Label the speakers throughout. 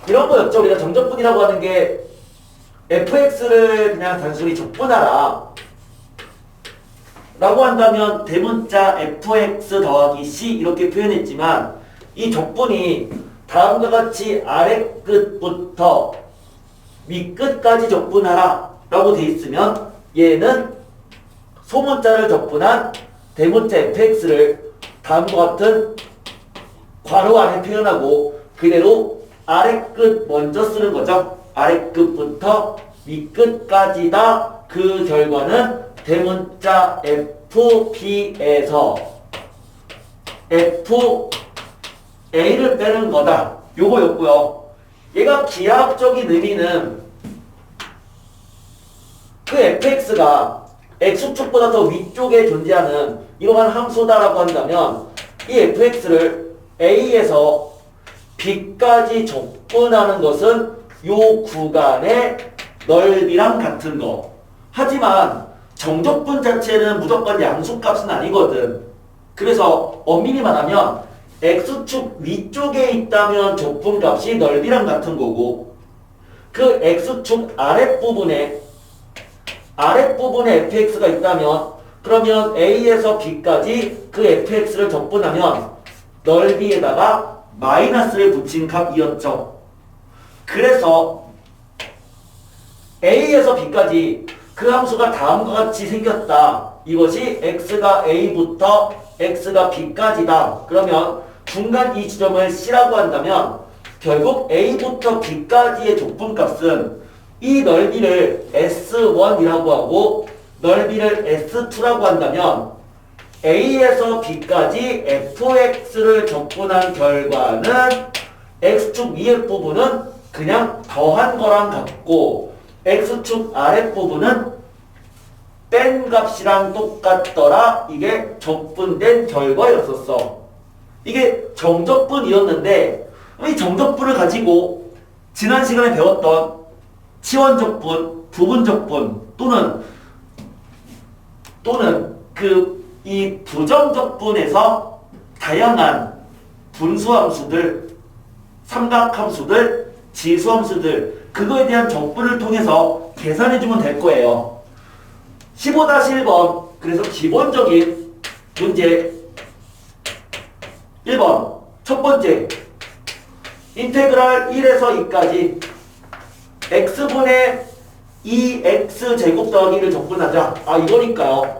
Speaker 1: 이런 거였죠. 우리가 정적분이라고 하는 게 fx를 그냥 단순히 적분하라 라고 한다면 대문자 fx 더하기 c 이렇게 표현했지만 이 적분이 다음과 같이 아래 끝부터 밑끝까지 적분하라 라고 돼 있으면 얘는 소문자를 적분한 대문자 fx를 다음과 같은 괄호 안에 표현하고 그대로 아래 끝 먼저 쓰는 거죠. 아래 끝부터 밑끝까지다. 그 결과는 대문자 fb에서 fa를 빼는 거다. 요거였고요. 얘가 기하학적인 의미는 그 fx가 x축보다 더 위쪽에 존재하는 이러한 함수다라고 한다면 이 fx를 a에서 b까지 적분하는 것은 요 구간의 넓이랑 같은 거. 하지만 정적분 자체는 무조건 양수값은 아니거든. 그래서 엄밀히 말하면 x축 위쪽에 있다면 적분값이 넓이랑 같은 거고 그 x축 아랫부분에 fx가 있다면 그러면 a에서 b까지 그 fx를 적분하면 넓이에다가 마이너스를 붙인 값이었죠. 그래서 a에서 b까지 그 함수가 다음과 같이 생겼다. 이것이 x가 a부터 x가 b까지다. 그러면 중간 이 지점을 c라고 한다면 결국 a부터 b까지의 적분값은 이 넓이를 S1이라고 하고 넓이를 S2라고 한다면 A에서 B까지 fx를 적분한 결과는 x축 위의 부분은 그냥 더한 거랑 같고 x축 아랫 부분은 뺀 값이랑 똑같더라. 이게 적분된 결과였었어. 이게 정적분이었는데 이 정적분을 가지고 지난 시간에 배웠던 치원적분, 부분적분 또는 이 부정적분에서 다양한 분수함수들, 삼각함수들, 지수함수들 그거에 대한 적분을 통해서 계산해주면 될 거예요. 15-1번 그래서 기본적인 문제 1번 첫 번째 인테그랄 1에서 2까지 x분의 2x제곱 더하기를 적분하자. 이거니까요.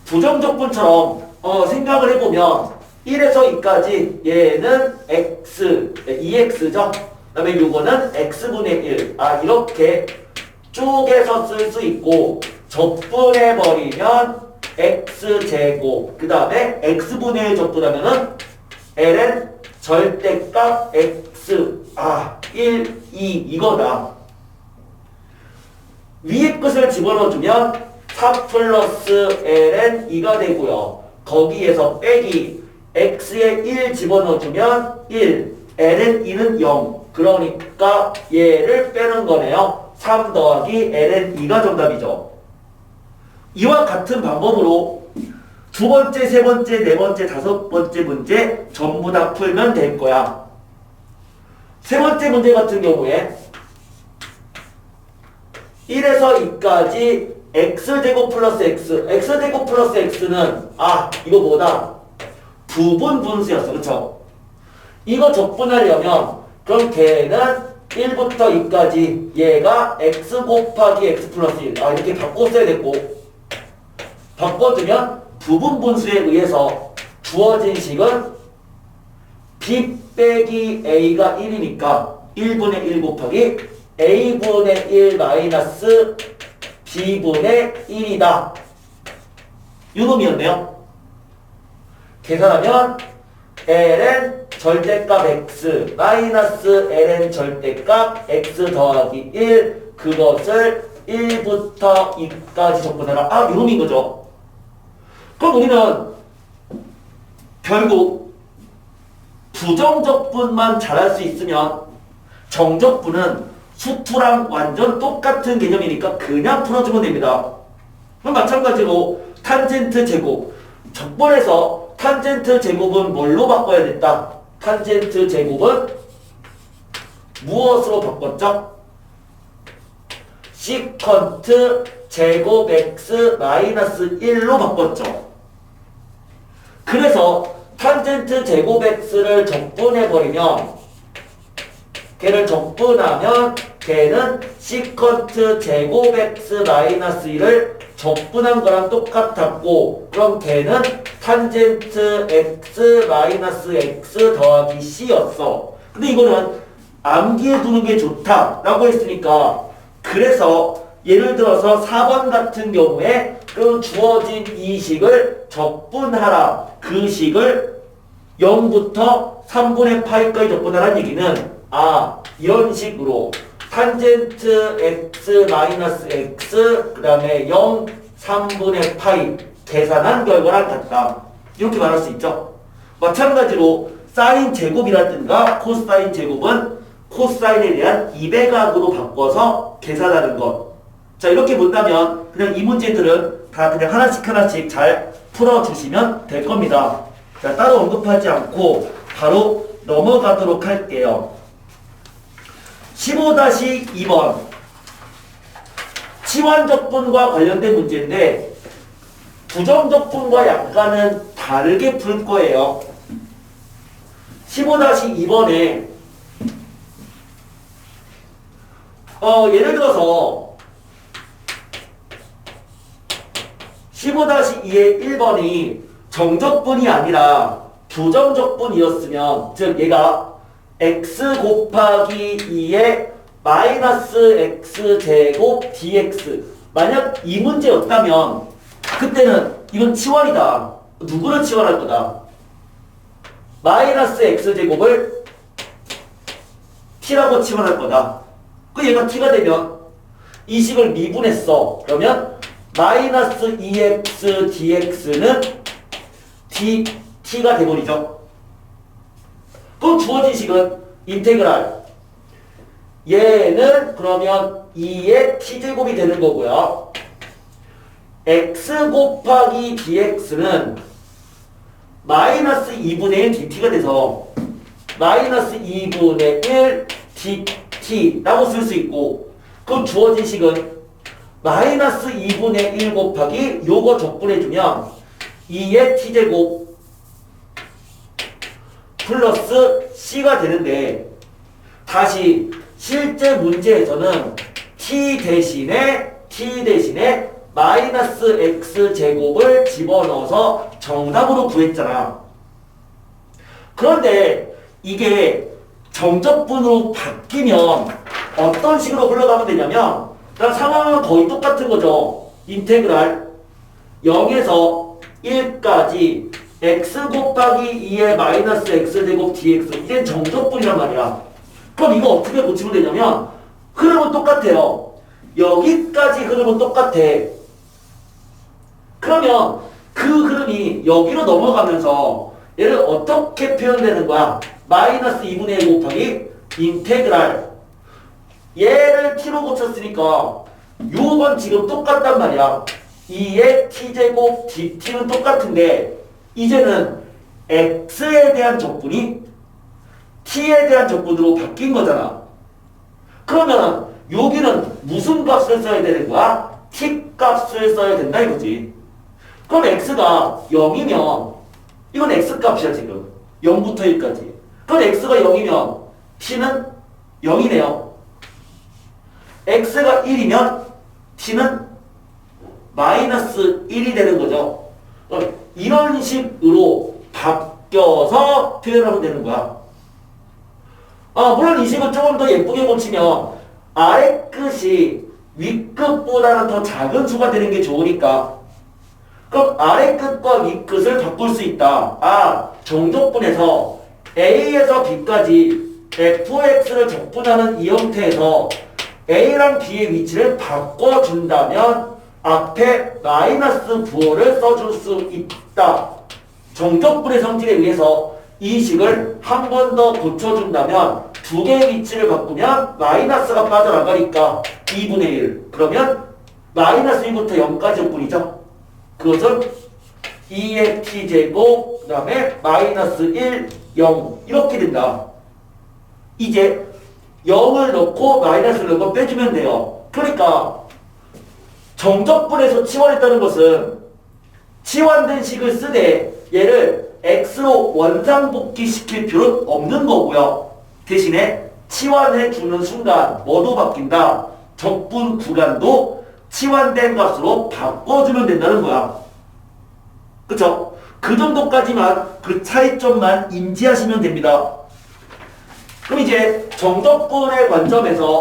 Speaker 1: 부정적분처럼 생각을 해보면 1에서 2까지 얘는 x, 2x죠. 그 다음에 요거는 x분의 1. 이렇게 쪼개서 쓸 수 있고 적분해버리면 x제곱 그 다음에 x분의 1 적분하면은 ln 절대값 x 1, 2 이거다. 위에 끝을 집어넣어주면 4 플러스 ln 2가 되고요. 거기에서 빼기 x에 1 집어넣어주면 1 ln 2는 0 그러니까 얘를 빼는 거네요. 3 더하기 ln 2가 정답이죠. 이와 같은 방법으로 두 번째, 세 번째, 네 번째, 다섯 번째 문제 전부 다 풀면 될 거야. 세 번째 문제 같은 경우에 1에서 2까지 x제곱 플러스 x, x제곱 플러스 x는 이거 뭐다? 부분 분수였어. 그쵸? 이거 적분하려면 그럼 걔는 1부터 2까지 얘가 x 곱하기 x 플러스 1 이렇게 바꿨어야 됐고 바꿔주면 부분 분수에 의해서 주어진 식은 b 빼기 a가 1이니까 1분의 1 곱하기 a분의 1 마이너스 b분의 1이다. 이 놈이었네요. 계산하면 ln 절대값 x 마이너스 ln 절대값 x 더하기 1 그것을 1부터 2까지 적분해라. 이 놈인 거죠. 그럼 우리는 결국 부정적분만 잘할 수 있으면 정적분은 수투랑 완전 똑같은 개념이니까 그냥 풀어주면 됩니다. 그럼 마찬가지로 탄젠트 제곱 적분해서 탄젠트 제곱은 뭘로 바꿔야 됐다? 탄젠트 제곱은 무엇으로 바꿨죠? 시컨트 제곱 x 마이너스 1로 바꿨죠. 그래서 탄젠트 제곱 x를 적분해버리면 걔를 적분하면 걔는 시컨트 제곱 x 마이너스 1을 적분한 거랑 똑같았고 그럼 걔는 탄젠트 x 마이너스 x 더하기 c였어. 근데 이거는 암기해 두는 게 좋다라고 했으니까 그래서 예를 들어서 4번 같은 경우에 그 주어진 이 식을 적분하라. 그 식을 0부터 3분의 파이까지 적분하라는 얘기는 이런 식으로 탄젠트 x 마이너스 x 그 다음에 0 3분의 파이 계산한 결과랑 같다. 이렇게 말할 수 있죠. 마찬가지로 사인 제곱이라든가 코사인 제곱은 코사인에 대한 2배각으로 바꿔서 계산하는 것. 자, 이렇게 본다면 그냥 이 문제들은 다 그냥 하나씩 잘 풀어주시면 될 겁니다. 자, 따로 언급하지 않고 바로 넘어가도록 할게요. 15-2번 치환적분과 관련된 문제인데 부정적분과 약간은 다르게 풀 거예요. 15-2번에 예를 들어서 15-2의 1번이 정적분이 아니라 부정적분이었으면 즉 얘가 x 곱하기 2의 마이너스 x제곱 dx 만약 이 문제였다면 그때는 이건 치환이다. 누구를 치환할 거다? 마이너스 x제곱을 t라고 치환할 거다. 그 얘가 t가 되면 이 식을 미분했어. 그러면 마이너스 2x dx는 t가 돼버리죠. 그럼 주어진 식은 인테그랄 얘는 그러면 2의 t제곱이 되는 거고요. x 곱하기 dx는 마이너스 2분의 1 dt가 돼서 마이너스 2분의 1 dt라고 쓸 수 있고 그럼 주어진 식은 마이너스 2분의 1 곱하기 요거 적분해주면 2의 t제곱 플러스 c가 되는데 다시 실제 문제에서는 t 대신에 마이너스 x제곱을 집어넣어서 정답으로 구했잖아. 그런데 이게 정적분으로 바뀌면 어떤 식으로 흘러가면 되냐면 상황은 거의 똑같은 거죠. 인테그랄 0에서 1까지 x 곱하기 2의 마이너스 x제곱 dx 이게 정적분이란 말이야. 그럼 이거 어떻게 고치면 되냐면 흐름은 똑같아요. 여기까지 흐름은 똑같아. 그러면 그 흐름이 여기로 넘어가면서 얘를 어떻게 표현되는 거야? 마이너스 2분의 1 곱하기 인테그랄 얘를 t로 고쳤으니까 요건 지금 똑같단 말이야. 2의 t제곱 dt는 똑같은데 이제는 x에 대한 적분이 t에 대한 적분으로 바뀐 거잖아. 그러면 여기는 무슨 값을 써야 되는 거야? t 값을 써야 된다 이거지. 그럼 x가 0이면 이건 x값이야 지금 0부터 1까지. 그럼 x가 0이면 t는 0이네요. x가 1이면 t는 마이너스 1이 되는 거죠. 이런 식으로 바뀌어서 표현하면 되는 거야. 물론 이 식을 조금 더 예쁘게 고치면 아래 끝이 윗끝보다는 더 작은 수가 되는 게 좋으니까 그럼 아래 끝과 윗 끝을 바꿀 수 있다. 정적분에서 A에서 B까지 fx를 적분하는 이 형태에서 A랑 B의 위치를 바꿔준다면 앞에 마이너스 부호를 써줄 수 있다. 정적분의 성질에 의해서 이 식을 한 번 더 고쳐준다면 두 개의 위치를 바꾸면 마이너스가 빠져나가니까 2분의 1. 그러면 마이너스 1부터 0까지 적분이죠. 그것은 2의 t제곱 그 다음에 마이너스 1, 0 이렇게 된다. 이제 0을 넣고 마이너스를 넣고 빼주면 돼요. 그러니까 정적분에서 치환했다는 것은 치환된 식을 쓰되 얘를 x로 원상복귀 시킬 필요는 없는 거고요. 대신에 치환해주는 순간 뭐도 바뀐다? 적분 구간도 치환된 값으로 바꿔주면 된다는 거야. 그쵸? 그 정도까지만 그 차이점만 인지하시면 됩니다. 그럼 이제 정적분의 관점에서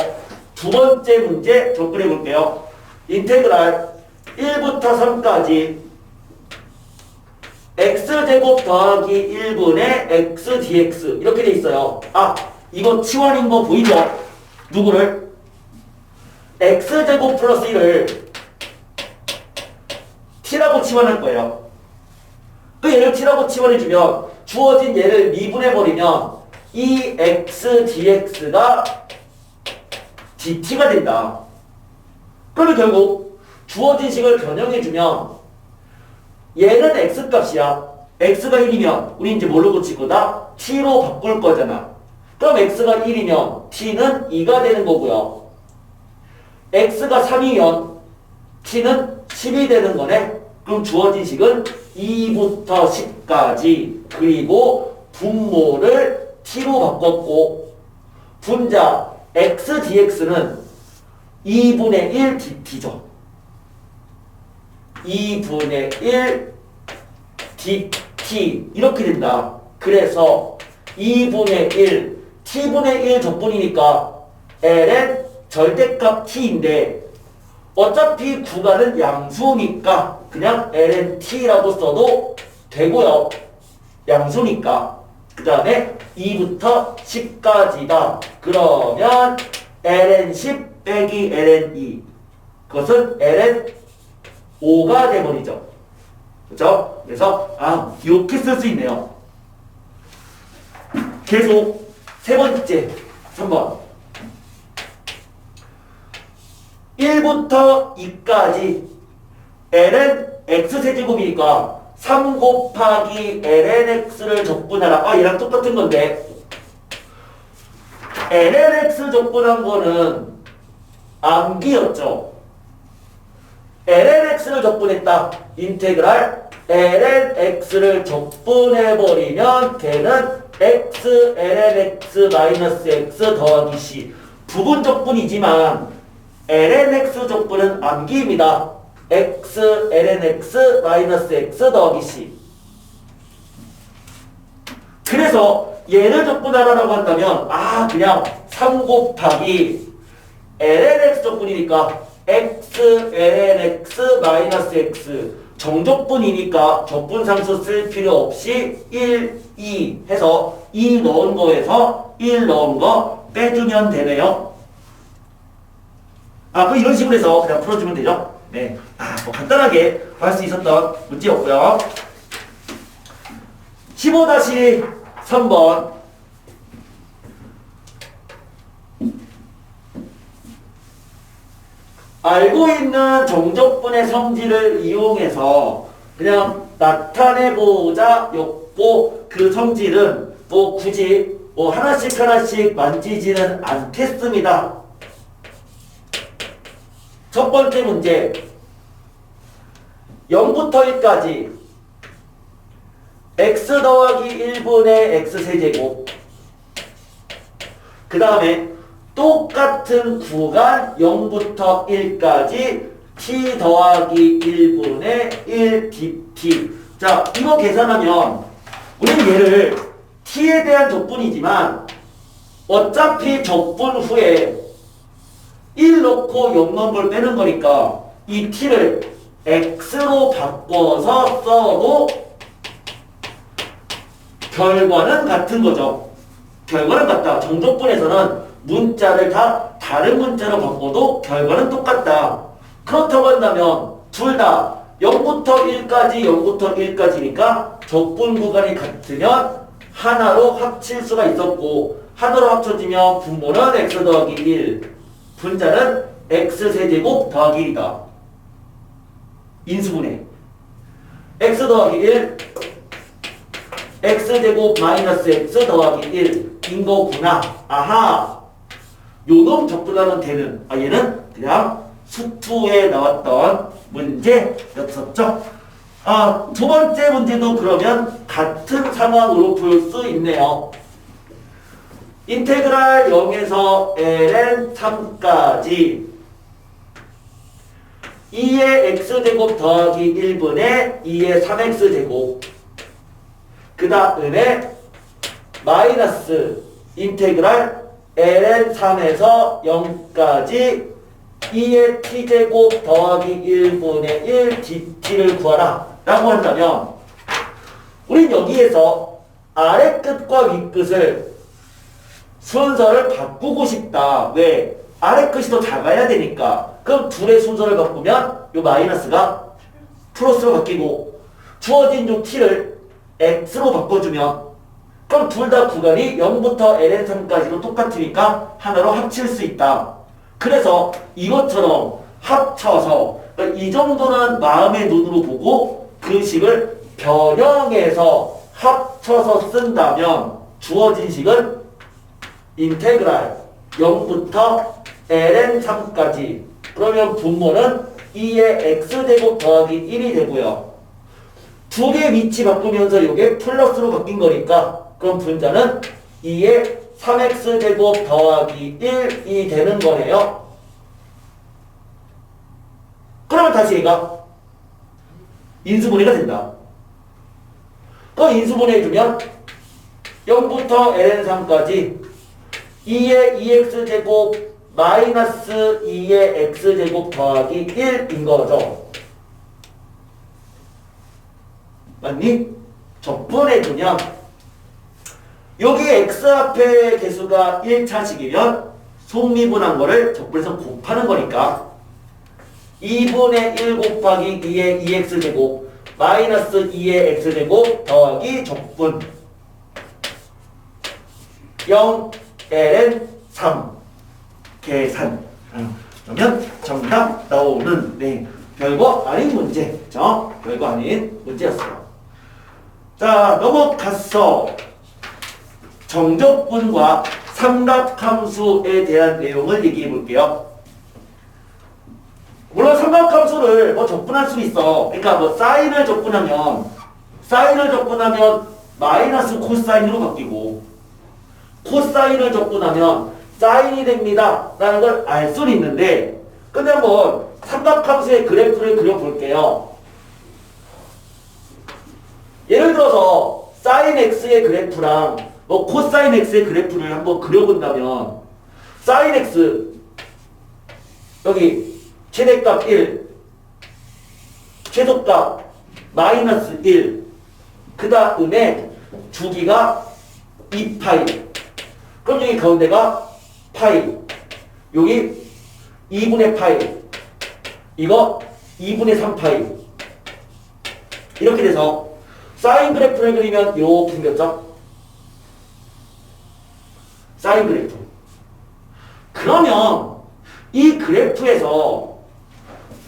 Speaker 1: 두 번째 문제 접근해 볼게요. 인테그랄 1부터 3까지 x제곱 더하기 1분의 x dx 이렇게 돼 있어요. 아, 이거 치환인 거 보이죠? 누구를? x제곱 플러스 1을 t라고 치환할 거예요. 그 얘를 t라고 치환해주면 주어진 얘를 미분해버리면 이 x dx가 dt가 된다. 그러면 결국 주어진 식을 변형해주면 얘는 x값이야. x가 1이면 우리 이제 뭘로 고칠 거다? t로 바꿀 거잖아. 그럼 x가 1이면 t는 2가 되는 거고요. x가 3이면 t는 10이 되는 거네. 그럼 주어진 식은 2부터 10까지 그리고 분모를 t로 바꿨고 분자 x dx는 2분의 1 dt죠. 2분의 1 dt 이렇게 된다. 그래서 2분의 1 t분의 1 적분이니까 ln 절대값 t인데 어차피 구간은 양수니까 그냥 ln t라고 써도 되고요. 양수니까. 그 다음에 2부터 10까지다. 그러면 ln 10 빼기 ln 2 그것은 ln 5가 돼버리죠. 그렇죠? 그래서 이렇게 쓸 수 있네요. 계속 세 번째 3번 1부터 2까지 ln x세제곱이니까 3 곱하기 ln x를 적분하라. 얘랑 똑같은 건데 ln x 적분한 거는 암기였죠. ln x를 적분했다. 인테그랄 ln x를 적분해버리면 걔는 x ln x 마이너스 x 더하기 c 부분 적분이지만 ln x 적분은 암기입니다. x ln x 마이너스 x 더하기 c. 그래서 얘를 적분하라고 한다면 그냥 3 곱하기 ln x 적분이니까 x ln x 마이너스 x 정적분이니까 적분상수 쓸 필요 없이 1, 2 해서 2 넣은 거에서 1 넣은 거 빼주면 되네요. 그럼 이런 식으로 해서 그냥 풀어주면 되죠. 네. 뭐 간단하게 할 수 있었던 문제였고요. 15-3번 알고 있는 정적분의 성질을 이용해서 그냥 나타내보자 였고 그 성질은 굳이 하나씩 만지지는 않겠습니다. 첫 번째 문제 0부터 1까지 x 더하기 1분의 x세제곱 그 다음에 똑같은 구간 0부터 1까지 t 더하기 1분의 1 dt. 자, 이거 계산하면 우리는 얘를 t에 대한 적분이지만 어차피 적분 후에 1 넣고 0 넣은 걸 빼는 거니까 이 t를 x로 바꿔서 써도 결과는 같은 거죠. 결과는 같다. 정적분에서는 문자를 다 다른 문자로 바꿔도 결과는 똑같다. 그렇다고 한다면 둘 다 0부터 1까지니까 적분 구간이 같으면 하나로 합칠 수가 있었고 하나로 합쳐지면 분모는 x 더하기 1 분자는 x세제곱 더하기 1이다. 인수분해 x 더하기 1 x제곱 마이너스 x 더하기 1인 거구나. 아하. 요놈 접근하면 되는. 얘는 그냥 수투에 나왔던 문제였었죠. 두 번째 문제도 그러면 같은 상황으로 풀 수 있네요. 인테그랄 0에서 ln 3까지 2의 x제곱 더하기 1분의 2의 3x제곱 그 다음에 마이너스 인테그랄 ln 3에서 0까지 2의 t제곱 더하기 1분의 1 dt를 구하라 라고 한다면 우린 여기에서 아래 끝과 위 끝을 순서를 바꾸고 싶다. 왜? 아래 끝이 더 작아야 되니까. 그럼 둘의 순서를 바꾸면 요 마이너스가 플러스로 바뀌고 주어진 요 t를 x로 바꿔주면 그럼 둘 다 구간이 0부터 ln3까지도 똑같으니까 하나로 합칠 수 있다. 그래서 이것처럼 합쳐서 이 정도는 마음의 눈으로 보고 그 식을 변형해서 합쳐서 쓴다면 주어진 식은 인테그랄 0부터 ln3까지 그러면 분모는 2의 x제곱 더하기 1이 되고요. 두 개의 위치 바꾸면서 이게 플러스로 바뀐 거니까 그럼 분자는 2의 3x제곱 더하기 1이 되는 거네요. 그러면 다시 얘가 인수분해가 된다. 그럼 인수분해해주면 0부터 ln3까지 2의 2x제곱 마이너스 2의 x제곱 더하기 1인 거죠. 맞니? 적분해주면 여기 x 앞에 개수가 1차식이면 속미분한 거를 적분해서 곱하는 거니까 2분의 1 곱하기 2의 2x제곱 마이너스 2의 x제곱 더하기 적분 0 ln 3 계산. 그러면 정답 나오는 별거 아닌 문제. 별거 아닌 문제였어요. 자, 넘어가서 정적분과 삼각함수에 대한 내용을 얘기해 볼게요. 물론 삼각함수를 적분할 수 있어. 그러니까 사인을 적분하면 마이너스 코사인으로 바뀌고 코사인을 적분하면 사인이 됩니다 라는 걸 알 수는 있는데 근데 한번 삼각함수의 그래프를 그려볼게요. 예를 들어서 사인 x의 그래프랑 코사인 x의 그래프를 한번 그려본다면 사인 x 여기 최대값 1 최소값 마이너스 1 그 다음에 주기가 2파이 그럼 여기 가운데가 파이 여기 2분의 파이 이거 2분의 3파이 이렇게 돼서 사인 그래프를 그리면 이렇게 생겼죠? 사인 그래프 그러면 이 그래프에서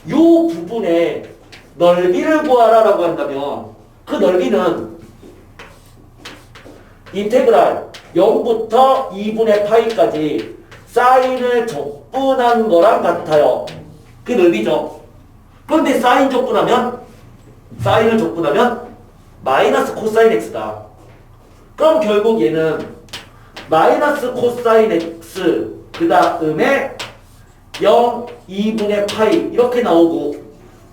Speaker 1: 이 부분의 넓이를 구하라 라고 한다면 그 넓이는 인테그랄 0부터 2분의 파이까지 사인을 적분한 거랑 같아요. 그게 넓이죠. 그런데 사인을 적분하면 마이너스 코사인 x다. 그럼 결국 얘는 마이너스 코사인 x 그 다음에 0, 2분의 파이 이렇게 나오고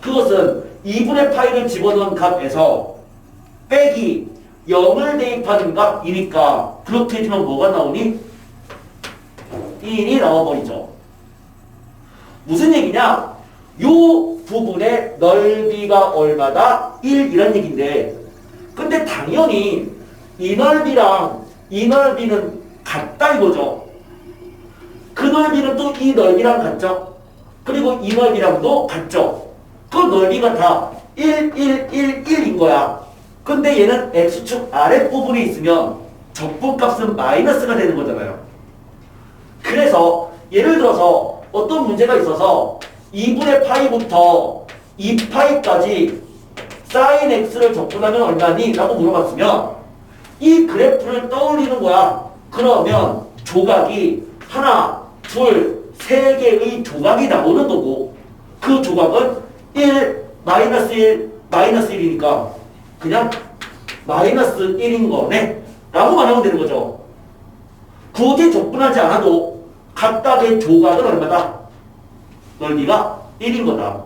Speaker 1: 그것은 2분의 파이를 집어넣은 값에서 빼기 0을 대입하는 값이니까 그렇게 해주면 뭐가 나오니? 1이 나와버리죠. 무슨 얘기냐? 요 부분의 넓이가 얼마다? 1이란 얘기인데 근데 당연히 이 넓이랑 이 넓이는 같다 이거죠. 그 넓이는 또 이 넓이랑 같죠. 그리고 이 넓이랑도 같죠. 그 넓이가 다 1, 1, 1, 1인 거야. 근데 얘는 x축 아랫부분에 있으면 적분값은 마이너스가 되는 거잖아요. 그래서 예를 들어서 어떤 문제가 있어서 2분의 파이부터 2파이까지 사인 x를 적분하면 얼마니? 라고 물어봤으면 이 그래프를 떠올리는 거야. 그러면 조각이 하나, 둘, 세 개의 조각이 나오는 거고 그 조각은 1, 마이너스 1, 마이너스 1이니까 그냥 마이너스 1인 거네 라고 말하면 되는 거죠. 굳이 접근하지 않아도 각각의 조각은 얼마다? 넓이가 1인 거다.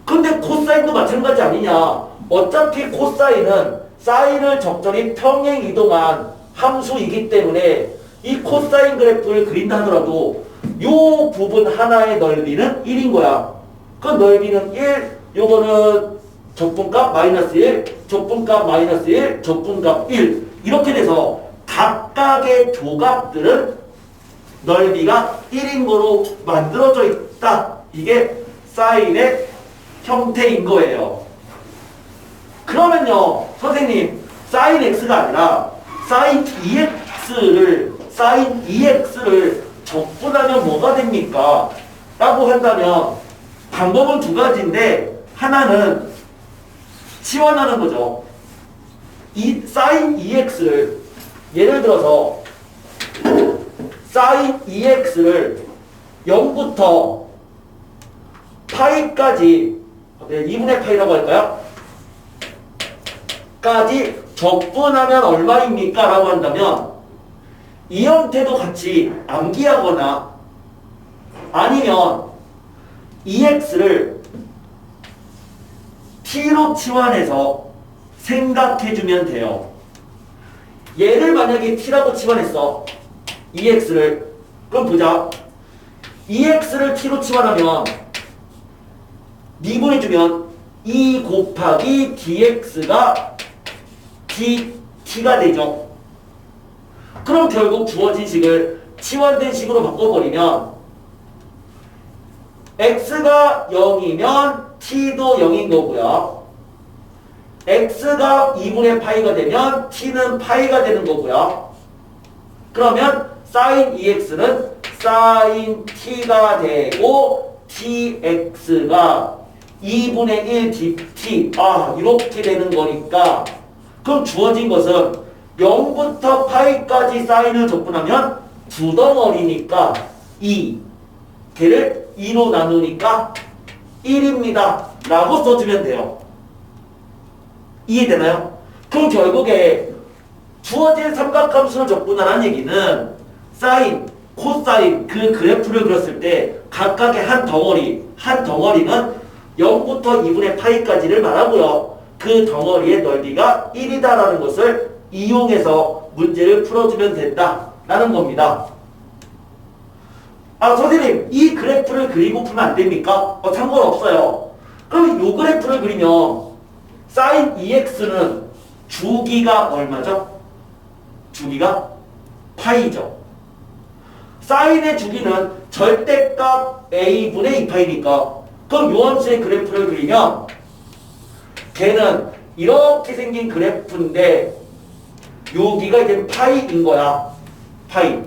Speaker 1: 근데 코사인도 마찬가지 아니냐. 어차피 코사인은 사인을 적절히 평행 이동한 함수이기 때문에 이 코사인 그래프를 그린다 하더라도 이 부분 하나의 넓이는 1인 거야. 그 넓이는 1, 요거는 적분값 마이너스 1, 적분값 마이너스 1, 적분값 1 이렇게 돼서 각각의 조각들은 넓이가 1인 거로 만들어져 있다. 이게 사인의 형태인 거예요. 그러면요, 선생님, 사인 x가 아니라 사인 2x를 적분하면 뭐가 됩니까? 라고 한다면 방법은 두 가지인데 하나는 치환하는 거죠. 이 사인 2x를 예를 들어서 사인 2x를 0부터 파이까지 2분의 파이라고 할까요? 까지 적분하면 얼마입니까? 라고 한다면 이 형태도 같이 암기하거나 아니면 2x를 t로 치환해서 생각해주면 돼요. 얘를 만약에 t라고 치환했어. 2x를 그럼 보자. 2x를 t로 치환하면 미분해주면 2 곱하기 dx가 t가 되죠. 그럼 결국 주어진 식을 치환된 식으로 바꿔버리면 x가 0이면 t도 0인 거고요. x가 2분의 파이가 되면 t는 파이가 되는 거고요. 그러면 sin 2x는 sin t가 되고 tx가 2분의 1 dt 이렇게 되는 거니까 그럼 주어진 것은 0부터 파이까지 사인을 적분하면 두 덩어리니까 2 걔를 2로 나누니까 1입니다 라고 써주면 돼요. 이해되나요? 그럼 결국에 주어진 삼각함수를 적분하라는 얘기는 사인, 코사인 그 그래프를 그렸을 때 각각의 한 덩어리는 0부터 2분의 파이까지를 말하고요. 그 덩어리의 넓이가 1이다라는 것을 이용해서 문제를 풀어주면 된다라는 겁니다. 선생님, 이 그래프를 그리고 풀면 안 됩니까? 상관없어요. 그럼 이 그래프를 그리면 sin 2x는 주기가 얼마죠? 주기가 파이죠. 사인의 주기는 절대값 a분의 2파이니까 그럼 요 함수의 그래프를 그리면 걔는 이렇게 생긴 그래프인데 여기가 이제 파이인 거야. 파이.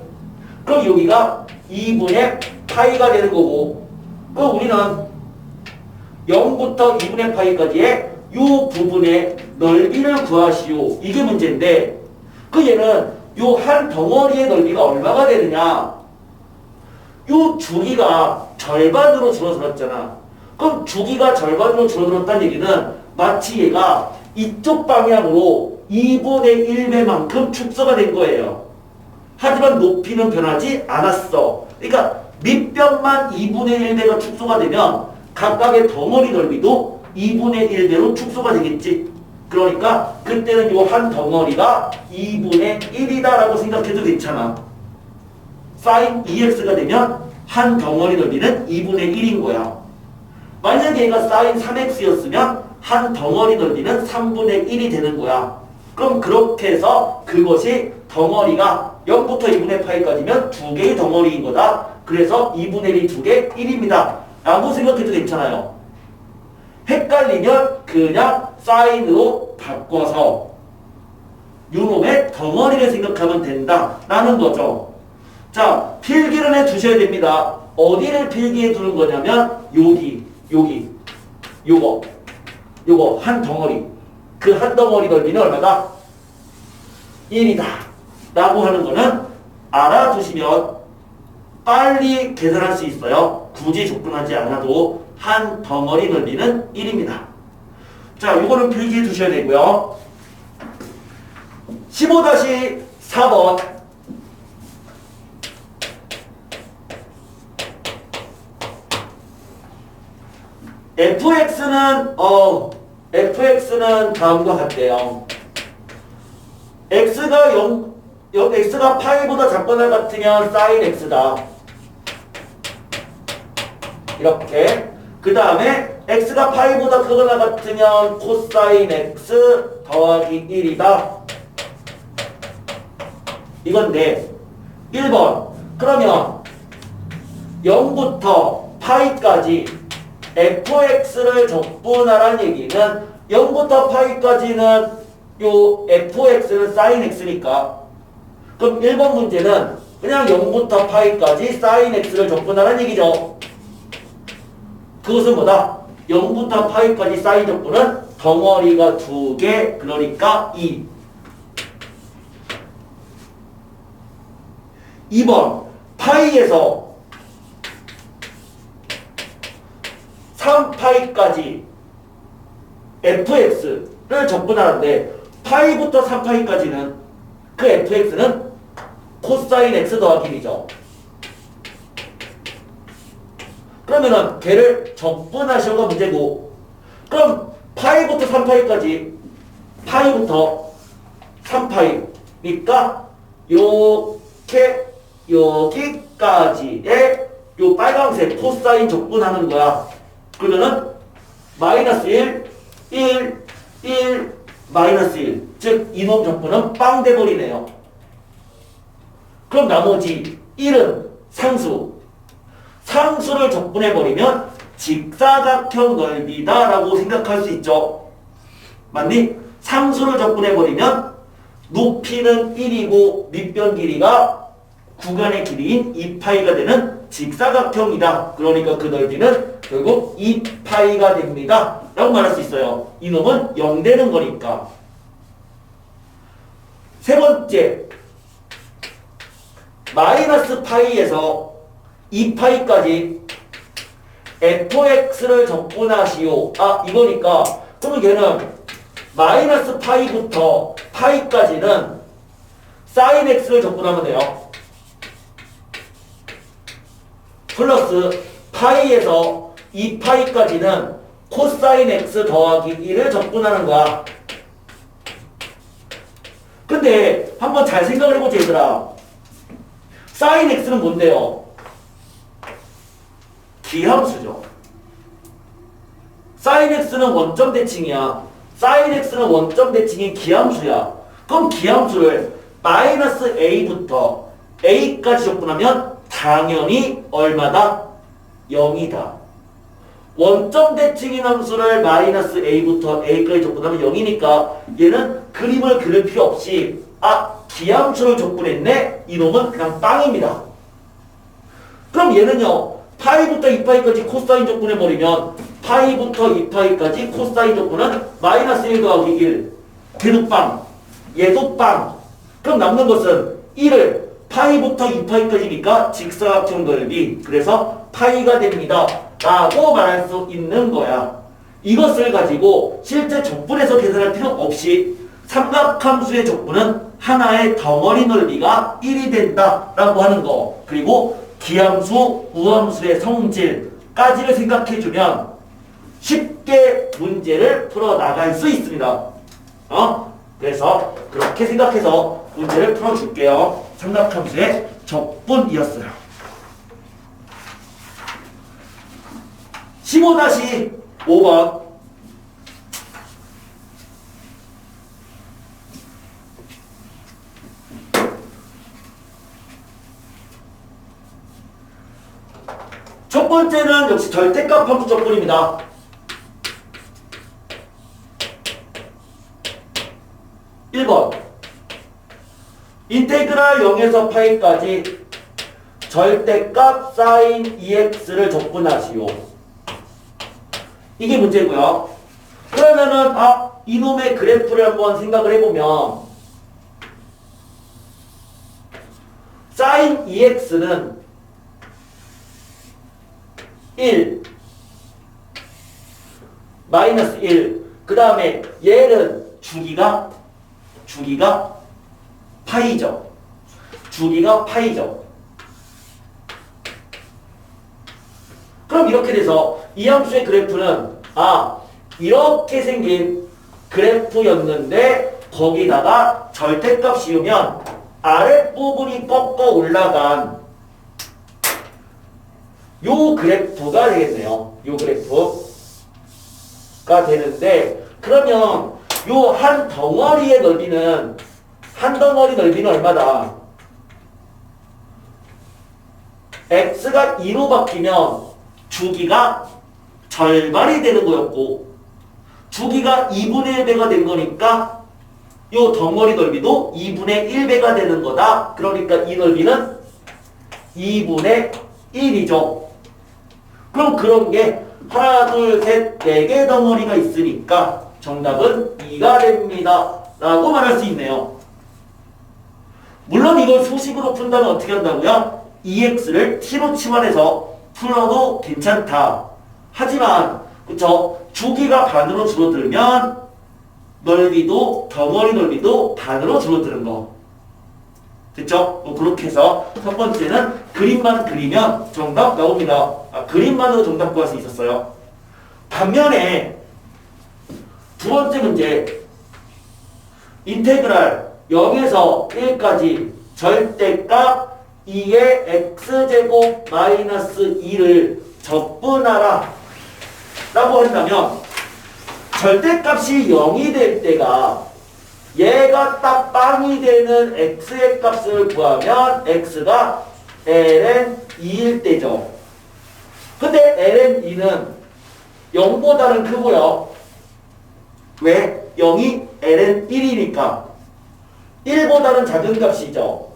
Speaker 1: 그럼 여기가 2분의 파이가 되는 거고 그럼 우리는 0부터 2분의 파이까지의 요 부분의 넓이를 구하시오. 이게 문제인데 얘는 요 한 덩어리의 넓이가 얼마가 되느냐. 요 주기가 절반으로 줄어들었잖아. 그럼 주기가 절반으로 줄어들었다는 얘기는 마치 얘가 이쪽 방향으로 2분의 1배만큼 축소가 된 거예요. 하지만 높이는 변하지 않았어. 그러니까 밑변만 2분의 1배가 축소가 되면 각각의 덩어리 넓이도 2분의 1배로 축소가 되겠지. 그러니까 그때는 요 한 덩어리가 2분의 1이다라고 생각해도 괜찮아. sin 2x가 되면 한 덩어리 넓이는 2분의 1인 거야. 만약에 얘가 sin 3x였으면 한 덩어리 넓이는 3분의 1이 되는 거야. 그럼 그렇게 해서 그것이 덩어리가 0부터 2분의 파이까지면 두 개의 덩어리인 거다. 그래서 2분의 1이 두 개 1입니다. 라고 생각해도 괜찮아요. 헷갈리면 그냥 사인으로 바꿔서 요놈의 덩어리를 생각하면 된다라는 거죠. 자, 필기를 해두셔야 됩니다. 어디를 필기해 두는 거냐면 요거 한 덩어리. 그 한 덩어리 넓이는 얼마다? 1이다 라고 하는 거는 알아두시면 빨리 계산할 수 있어요. 굳이 접근하지 않아도 한 덩어리 넓이는 1입니다. 자, 요거는 필기해 두셔야 되고요. 15-4번 fx는 다음과 같대요. x가 파이보다 작거나 같으면 sin x다. 이렇게. 그 다음에 x가 파이보다 크거나 같으면 코사인 x 더하기 1이다. 이건데 1번 그러면 0부터 파이까지 fx를 적분하라는 얘기는 0부터 파이까지는 요 fx는 sin x니까 그럼 1번 문제는 그냥 0부터 파이까지 sin x를 적분하라는 얘기죠. 그것은 뭐다? 0부터 파이까지 sin 적분은 덩어리가 2개 그러니까 2. 2번 파이에서 3파이까지 fx를 적분하는데 파이부터 3파이까지는 그 fx는 코사인 x 더하기 1이죠. 그러면은 걔를 적분하시오가 문제고 그럼 파이부터 3파이까지 파이부터 3파이니까 요렇게 여기까지의 요 빨간색 코사인 적분하는 거야. 그러면은 마이너스 1, 1, 1, 마이너스 1. 즉 이놈 적분은 빵 돼버리네요. 그럼 나머지 1은 상수. 상수를 적분해버리면 직사각형 넓이다 라고 생각할 수 있죠. 맞니? 상수를 적분해버리면 높이는 1이고 밑변 길이가 구간의 길이인 2파이가 되는 직사각형이다. 그러니까 그 넓이는 결국 2파이가 됩니다. 라고 말할 수 있어요. 이놈은 0 되는 거니까. 세 번째, 마이너스 파이에서 2파이까지 fx를 적분하시오. 아, 이거니까 그러면 걔는 마이너스 파이부터 파이까지는 sin x를 적분하면 돼요. 플러스 파이에서 2파이까지는 코사인 x 더하기 1을 적분하는 거야. 근데 한번 잘 생각을 해보자 얘들아. sin x는 뭔데요? 기함수죠. sin x는 원점 대칭이야. sin x는 원점 대칭인 기함수야. 그럼 기함수를 마이너스 a부터 a까지 적분하면 당연히 얼마다? 0이다. 원점 대칭인 함수를 마이너스 a부터 a까지 적분하면 0이니까 얘는 그림을 그릴 필요 없이 기함수를 적분했네? 이놈은 그냥 빵입니다. 그럼 얘는요. 파이부터 2파이까지 코사인 적분해버리면 파이부터 2파이까지 코사인 적분은 마이너스 1 더하기 1. 걔도 빵. 얘도 빵. 그럼 남는 것은 1을 파이부터 2파이까지니까 직사각형 넓이. 그래서 파이가 됩니다. 라고 말할 수 있는 거야. 이것을 가지고 실제 적분해서 계산할 필요 없이 삼각함수의 적분은 하나의 덩어리 넓이가 1이 된다 라고 하는 거. 그리고 기함수, 우함수의 성질까지를 생각해주면 쉽게 문제를 풀어나갈 수 있습니다. 그래서 그렇게 생각해서 문제를 풀어줄게요. 삼각함수의 적분이었어요. 15-5번 첫 번째는 역시 절대값 함수 적분입니다. 인테그랄 0에서 파이까지 절대값 sin 2x를 적분하시오. 이게 문제고요. 그러면은 이놈의 그래프를 한번 생각을 해보면 sin EX는 1 마이너스 1. 그 다음에 얘는 주기가 파이죠. 주기가 파이죠. 그럼 이렇게 돼서 이 함수의 그래프는 이렇게 생긴 그래프였는데 거기다가 절대값 씌우면 아랫부분이 꺾어 올라간 요 그래프가 되겠네요. 요 그래프가 되는데 그러면 요 한 덩어리의 넓이는 한 덩어리 넓이는 얼마다? x가 2로 바뀌면 주기가 절반이 되는 거였고 주기가 2분의 1배가 된 거니까 요 덩어리 넓이도 2분의 1배가 되는 거다. 그러니까 이 넓이는 2분의 1이죠. 그럼 그런 게 하나, 둘, 셋, 4개 덩어리가 있으니까 정답은 2가 됩니다. 라고 말할 수 있네요. 물론 이걸 수식으로 푼다면 어떻게 한다고요? EX를 T로 치환해서 풀어도 괜찮다. 하지만 그쵸? 주기가 반으로 줄어들면 넓이도 덩어리 넓이도 반으로 줄어드는 거. 됐죠? 그렇게 해서 첫 번째는 그림만 그리면 정답 나옵니다. 그림만으로 정답 구할 수 있었어요. 반면에 두 번째 문제 인테그랄 0에서 1까지 절대값 2의 x제곱 마이너스 2를 적분하라 라고 한다면 절대값이 0이 될 때가 얘가 딱 빵이 되는 x의 값을 구하면 x가 ln 2일 때죠. 근데 ln 2는 0보다는 크고요. 왜? 0이 ln 1이니까 1보다는 작은 값이죠.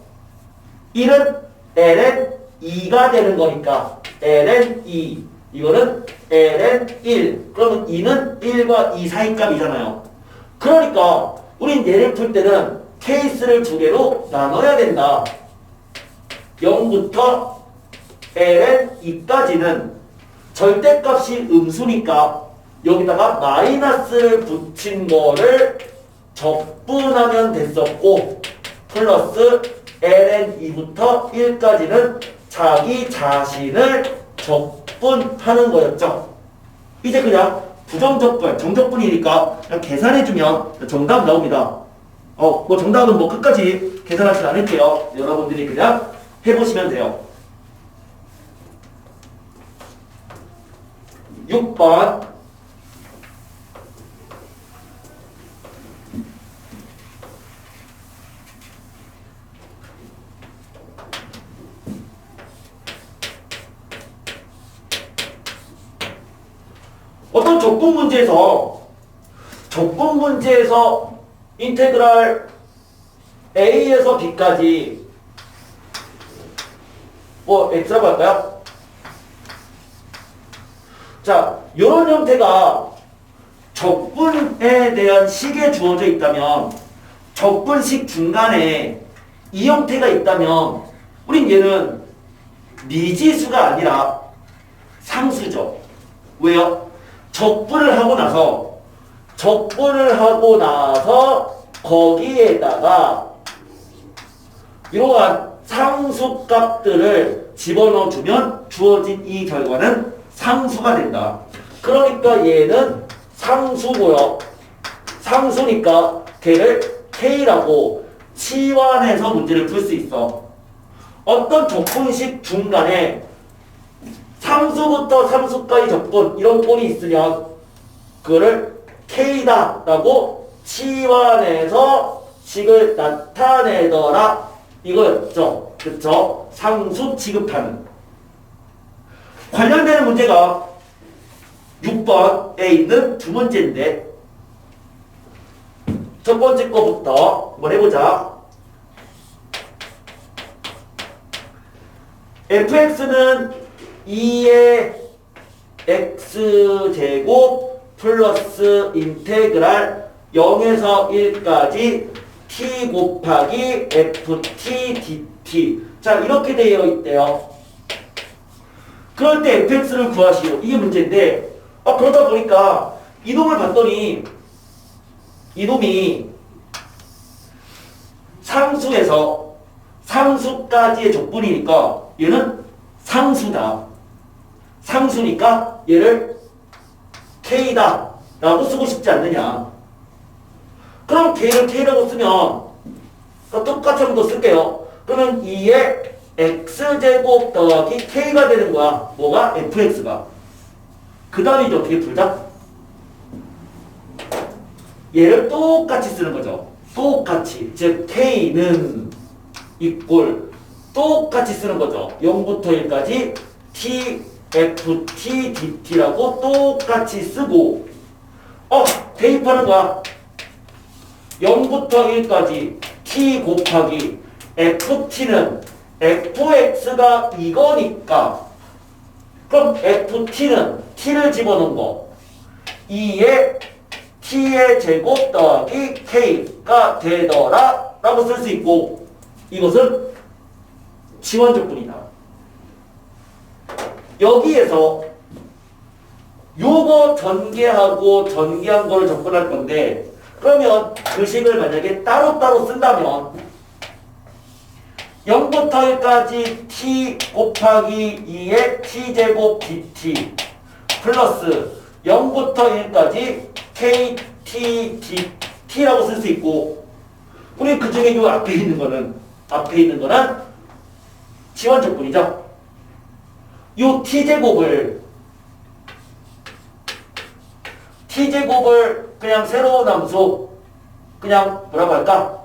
Speaker 1: 1은 ln 2가 되는 거니까 ln 2 이거는 ln 1 그러면 2는 1과 2 사이 값이잖아요. 그러니까 우린 얘를 풀 때는 케이스를 두 개로 나눠야 된다. 0부터 ln 2까지는 절대값이 음수니까 여기다가 마이너스를 붙인 거를 적분하면 됐었고 플러스 ln 2부터 1까지는 자기 자신을 적분하는 거였죠. 이제 그냥 부정적분, 정적분이니까 그냥 계산해주면 정답 나옵니다. 뭐 정답은 뭐 끝까지 계산하지 않을게요. 여러분들이 그냥 해보시면 돼요. 6번 어떤 적분 문제에서 인테그랄 a에서 b까지 뭐 x라고 할까요? 자, 이런 형태가 적분에 대한 식에 주어져 있다면 적분식 중간에 이 형태가 있다면 우린 얘는 미지수가 아니라 상수죠. 왜요? 적분을 하고 나서 거기에다가 이러한 상수값들을 집어넣어주면 주어진 이 결과는 상수가 된다. 그러니까 얘는 상수고요. 상수니까 걔를 K라고 치환해서 문제를 풀 수 있어. 어떤 적분식 중간에 상수부터 상수까지 적분 이런 꼴이 있으면 그거를 K다 라고 치환해서 식을 나타내더라 이거였죠. 그쵸? 상수 취급하는. 관련되는 문제가 6번에 있는 두 문제인데 첫 번째 거부터 한번 해보자. fx는 2의 x제곱 플러스 인테그랄 0에서 1까지 t 곱하기 ft dt. 자, 이렇게 되어 있대요. 그럴 때 fx를 구하시오. 이게 문제인데, 그러다 보니까 이놈을 봤더니 이놈이 상수에서 상수까지의 족분이니까 얘는 상수다. 상수니까 얘를 K다 라고 쓰고 싶지 않느냐. 그럼 K를 K라고 쓰면 똑같이 한번 더 쓸게요. 그러면 2의 X제곱 더하기 K가 되는 거야. 뭐가? FX가. 그 다음에 이제 어떻게 풀자? 얘를 똑같이 쓰는 거죠. 똑같이. 즉 K는 이꼴 똑같이 쓰는 거죠. 0부터 1까지 T, F, T, DT라고 똑같이 쓰고 대입하는 거야. 0부터 1까지 T 곱하기 FT는 FX가 이거니까 그럼 FT는 T를 집어넣은 거 2의 T의 제곱 더하기 K가 되더라 라고 쓸 수 있고 이것은 지원적분이다. 여기에서 요거 전개하고 전개한 거를 접근할 건데 그러면 그 식을 만약에 따로따로 쓴다면 0부터 1까지 t 곱하기 2의 t제곱 dt 플러스 0부터 1까지 kt dt라고 쓸 수 있고 우리 그 중에 요 앞에 있는 거는 지원적분이죠. 요 t제곱을 그냥 새로운 함수 그냥 뭐라고 할까?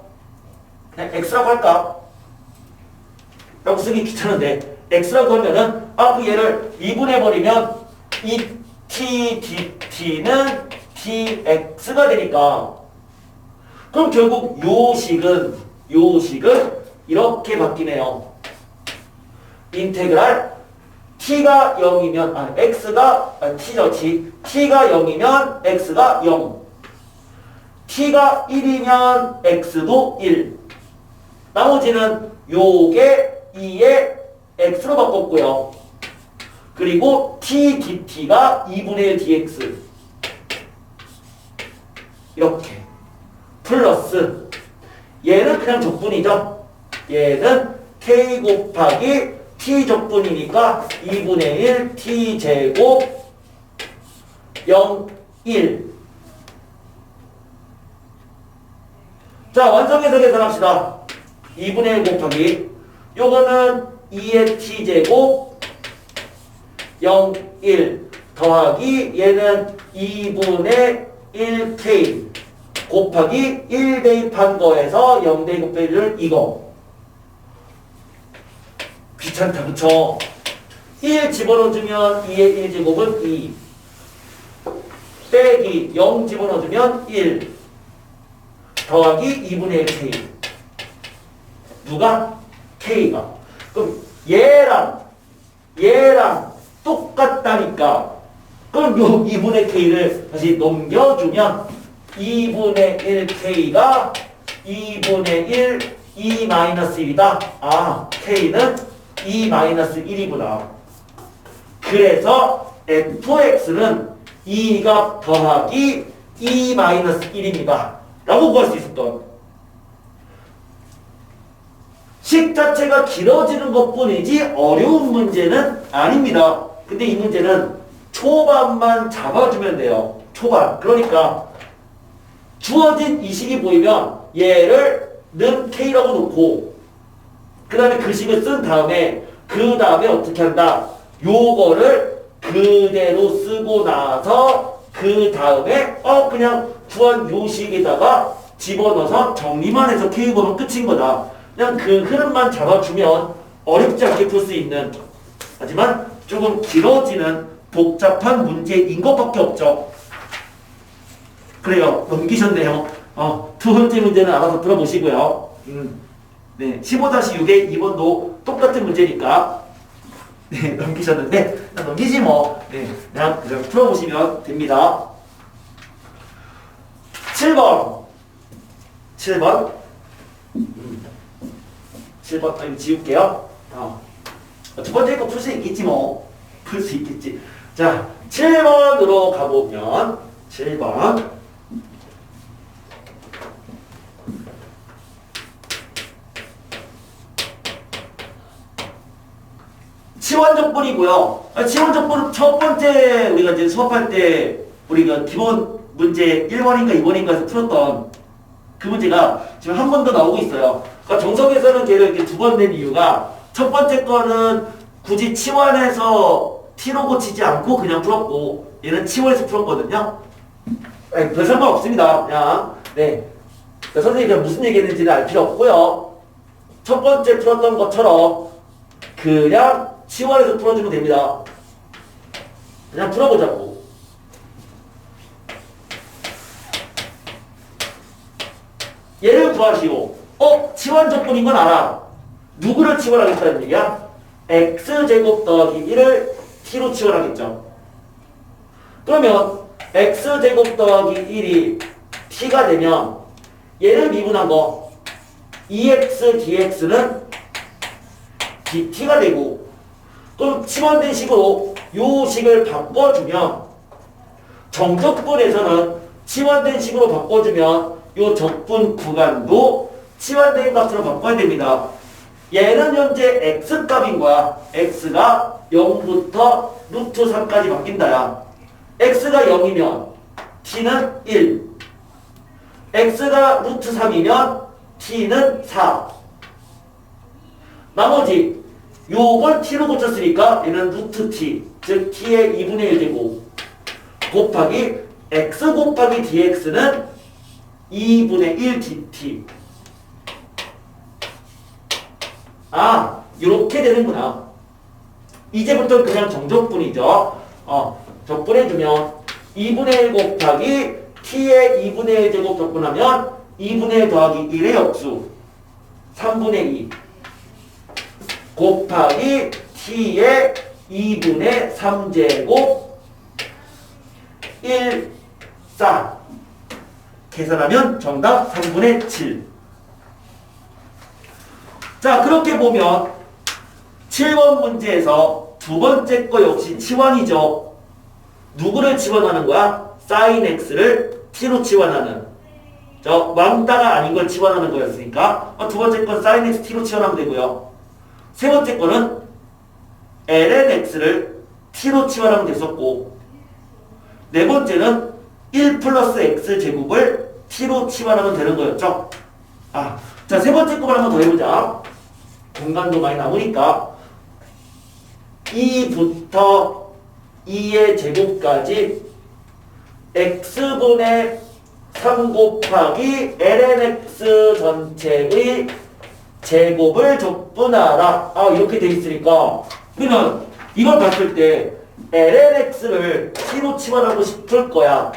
Speaker 1: 그냥 x라고 할까? 라고 쓰기 귀찮은데 x라고 하면은 그 얘를 2분해버리면 이 t dt는 dx가 되니까 그럼 결국 요 식은 이렇게 바뀌네요. 인테그랄 t가 0이면 t죠. t가 0이면 x가 0 t가 1이면 x도 1 나머지는 요게 2의 x로 바꿨고요. 그리고 t dt가 2분의 1 dx 이렇게 플러스 얘는 그냥 적분이죠. 얘는 k 곱하기 t 적분이니까 2분의 1 t 제곱 0, 1. 자, 완성해서 계산합시다. 2분의 1 곱하기 요거는 2의 t 제곱 0, 1 더하기 얘는 2분의 1k 곱하기 1 대입한 거에서 0 대입을 이거 귀찮다 그쵸? 1 집어넣어주면 2의 1제곱은 2 빼기 0 집어넣어주면 1 더하기 2분의 1 k 누가? k가 그럼 얘랑 똑같다니까 그럼 요 2분의 k를 다시 넘겨주면 2분의 1k가 2분의 1 2-1이다. k는 2-1이구나. 그래서 fx는 2가 더하기 2-1입니다. 라고 구할 수 있었던 식 자체가 길어지는 것뿐이지 어려운 문제는 아닙니다. 근데 이 문제는 초반만 잡아주면 돼요. 초반. 그러니까 주어진 이 식이 보이면 얘를 는 k라고 놓고 그 다음에 그 식을 쓴 다음에 그 다음에 어떻게 한다? 요거를 그대로 쓰고 나서 그 다음에 그냥 구한 요 식에다가 집어넣어서 정리만 해서 k 보면 끝인 거다. 그냥 그 흐름만 잡아주면 어렵지 않게 풀 수 있는 하지만 조금 길어지는 복잡한 문제인 것밖에 없죠. 그래요. 넘기셨네요. 두 번째 문제는 알아서 들어보시고요. 네, 15-6의 2번도 똑같은 문제니까 네, 넘기셨는데 넘기지 뭐. 네, 그냥 풀어보시면 됩니다. 7번 7번 이거 지울게요. 두 번째 거 풀 수 있겠지 뭐. 풀 수 있겠지. 자, 7번으로 가보면 7번 치환적분이고요. 치환적분 첫 번째 우리가 이제 수업할 때 우리가 기본 문제 1번인가 2번인가에서 풀었던 그 문제가 지금 한 번 더 나오고 있어요. 그러니까 정석에서는 걔를 이렇게 두 번 낸 이유가 첫 번째 거는 굳이 치환해서 t로 고치지 않고 그냥 풀었고 얘는 치환해서 풀었거든요. 별 상관없습니다. 그냥 네. 그러니까 선생님이 그냥 무슨 얘기했는지는 알 필요 없고요. 첫 번째 풀었던 것처럼 그냥 치환해서 풀어주면 됩니다. 그냥 풀어보자고. 얘를 구하시오. 치환 조건인 건 알아. 누구를 치환하겠다는 얘기야? x제곱 더하기 1을 t로 치환하겠죠. 그러면 x제곱 더하기 1이 t가 되면 얘를 미분한 거 2x dx는 dt가 되고, 그럼 치환된 식으로 요 식을 바꿔주면 정적분에서는 치환된 식으로 바꿔주면 요 적분 구간도 치환된 값으로 바꿔야 됩니다. 얘는 현재 x값인 거야. x가 0부터 루트 3까지 바뀐다야. x가 0이면 t는 1, x가 루트 3이면 t는 4. 나머지 요걸 t로 고쳤으니까 얘는 루트 t, 즉 t의 2분의 1 제곱 곱하기 x 곱하기 dx는 2분의 1 dt. 이렇게 되는구나. 이제부터 그냥 정적분이죠. 적분해주면 2분의 1 곱하기 t의 2분의 1 제곱 적분하면 2분의 1 더하기 1의 역수 3분의 2 곱하기 t의 2분의 3제곱 1, 4 계산하면 정답 3분의 7. 자, 그렇게 보면 7번 문제에서 두 번째 거 역시 치환이죠. 누구를 치환하는 거야? sin x를 t로 치환하는. 왕따가 아닌 걸 치환하는 거였으니까 두 번째 건 sin x t로 치환하면 되고요. 세 번째 거는 ln x를 t로 치환하면 됐었고, 네 번째는 1 플러스 x 제곱을 t로 치환하면 되는 거였죠. 자, 세 번째 거만 한번 더 해보자. 공간도 많이 남으니까 2부터 2의 제곱까지 x분의 3 곱하기 ln x 전체의 제곱을 적분하라. 이렇게 돼 있으니까 우리는 이걸 봤을 때 ln x를 t로 치환하고 싶을 거야.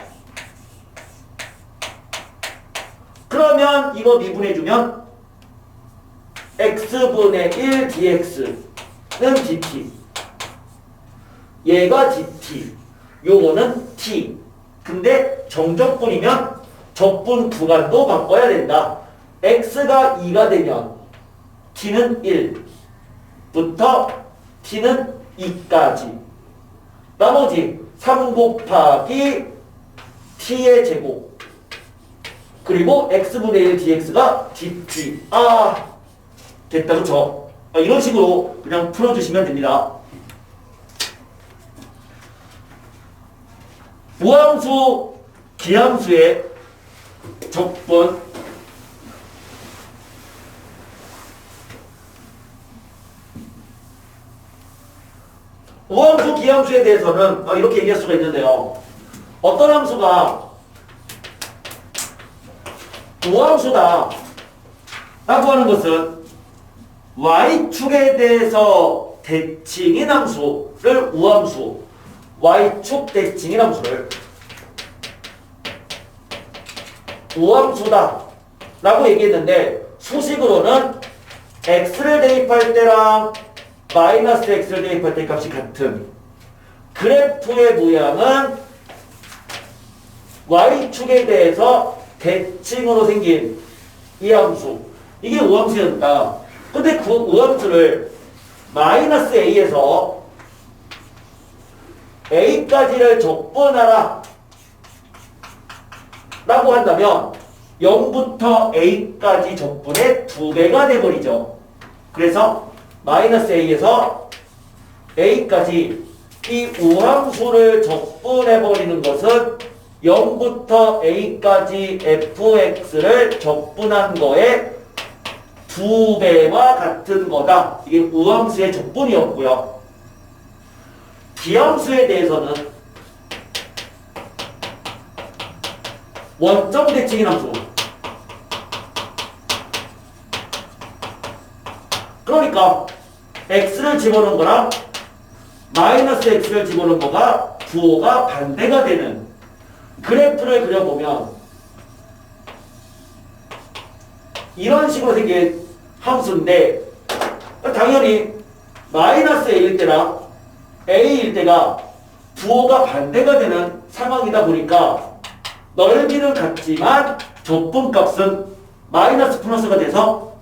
Speaker 1: 그러면 이거 미분해주면 x분의 1 dx는 dt, 얘가 dt, 요거는 t. 근데 정적분이면 적분 구간도 바꿔야 된다. x가 2가 되면 t는 1부터 t는 2까지, 나머지 3 곱하기 t의 제곱 그리고 x분의 1 dx가 dt. 됐다, 그쵸? 이런 식으로 그냥 풀어주시면 됩니다. 무함수, 기함수의 적분. 무함수, 기함수에 대해서는 이렇게 얘기할 수가 있는데요. 어떤 함수가 무함수다 라고 하는 것은 y축에 대해서 대칭인 함수를 우함수, y축 대칭인 함수를 우함수다 라고 얘기했는데, 수식으로는 x를 대입할 때랑 마이너스 x를 대입할 때 값이 같은 그래프의 모양은 y축에 대해서 대칭으로 생긴 이 함수, 이게 우함수였다. 근데 그 우함수를 마이너스 a에서 a까지를 적분하라 라고 한다면 0부터 a까지 적분의 2배가 돼버리죠. 그래서 마이너스 a에서 a까지 이 우함수를 적분해버리는 것은 0부터 a까지 fx를 적분한 거에 2배와 같은 거다. 이게 우함수의 적분이었고요. 기함수에 대해서는 원점 대칭인 함수. 그러니까 x를 집어넣은 거랑 마이너스 x를 집어넣은 거가 부호가 반대가 되는 그래프를 그려보면 이런 식으로 생긴 함수인데 당연히 마이너스 a일 때랑 a일 때가 부호가 반대가 되는 상황이다 보니까 넓이는 같지만 적분값은 마이너스 플러스가 돼서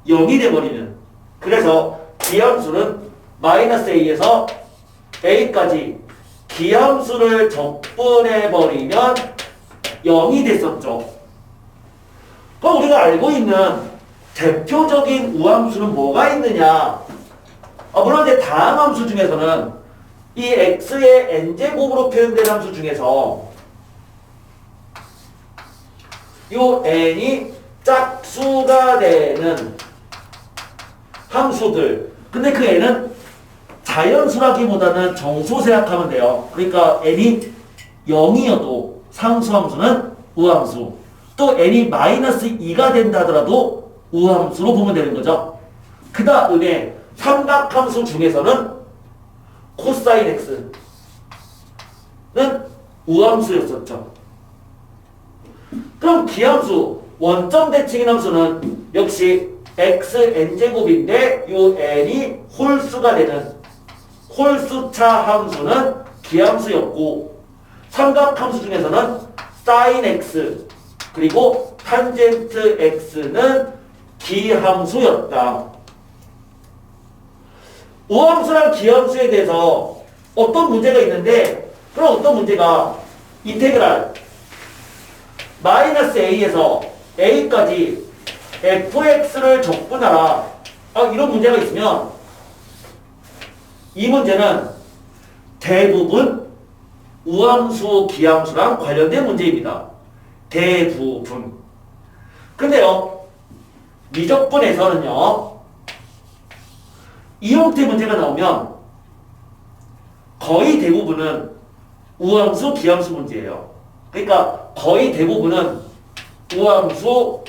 Speaker 1: 0이 돼버리는, 그래서 기함수는 마이너스 a에서 a까지 기함수를 적분해버리면 0이 됐었죠. 그럼 우리가 알고 있는 대표적인 우함수는 뭐가 있느냐? 물론 이제 다음 함수 중에서는 이 x의 n제곱으로 표현된 함수 중에서 요 n이 짝수가 되는 함수들, 근데 그 n은 자연수라기보다는 정수 생각하면 돼요. 그러니까 n이 0이어도 상수함수는 우함수, 또 n이 마이너스 2가 된다 하더라도 우함수로 보면 되는 거죠. 그 다음에 삼각함수 중에서는 코사인 x는 우함수였었죠. 그럼 기함수, 원점 대칭인 함수는 역시 x n제곱인데 이 n이 홀수가 되는 홀수차 함수는 기함수였고, 삼각함수 중에서는 sin x 그리고 탄젠트 x는 기함수였다. 우함수랑 기함수에 대해서 어떤 문제가 있는데, 그럼 어떤 문제가 인테그랄 마이너스 a에서 a까지 fx를 적분하라, 이런 문제가 있으면 이 문제는 대부분 우함수, 기함수랑 관련된 문제입니다. 대부분. 근데요, 미적분에서는요, 이 형태의 문제가 나오면 거의 대부분은 우함수, 기함수 문제예요. 그러니까 거의 대부분은 우함수,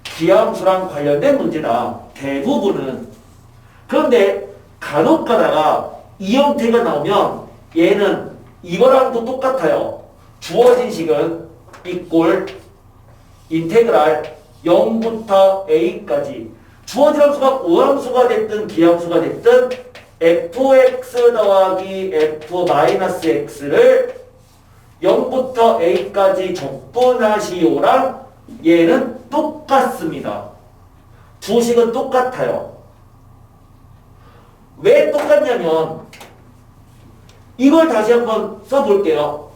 Speaker 1: 기함수랑 관련된 문제다. 대부분은. 그런데 간혹 가다가 이 형태가 나오면 얘는 이거랑도 똑같아요. 주어진 식은 이꼴 인테그랄 0부터 a까지 주어진 함수가 우함수가 됐든 기함수가 됐든 fx 더하기 f-x를 0부터 a까지 적분하시오랑 얘는 똑같습니다. 두 식은 똑같아요. 왜 똑같냐면 이걸 다시 한번 써볼게요.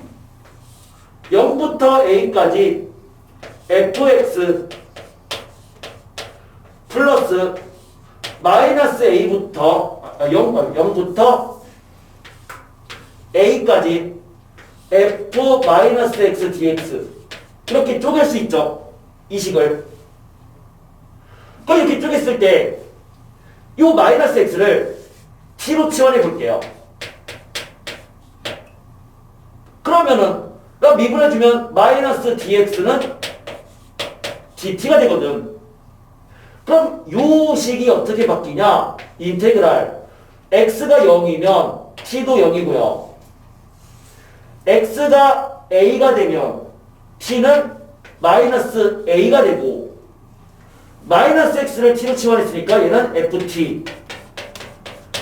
Speaker 1: 0부터 a까지 fx 플러스 마이너스 a부터 0부터 a까지 f-x dx 이렇게 쪼갤 수 있죠. 이 식을. 그럼 이렇게 쪼갰을 때 이 마이너스 x를 t로 치환해 볼게요. 그러면은 나 미분해주면 마이너스 dx는 dt가 되거든. 그럼 요 식이 어떻게 바뀌냐? 인테그랄 x가 0이면 t도 0이고요. x가 a가 되면 t는 마이너스 a가 되고, 마이너스 x를 t로 치환했으니까 얘는 ft,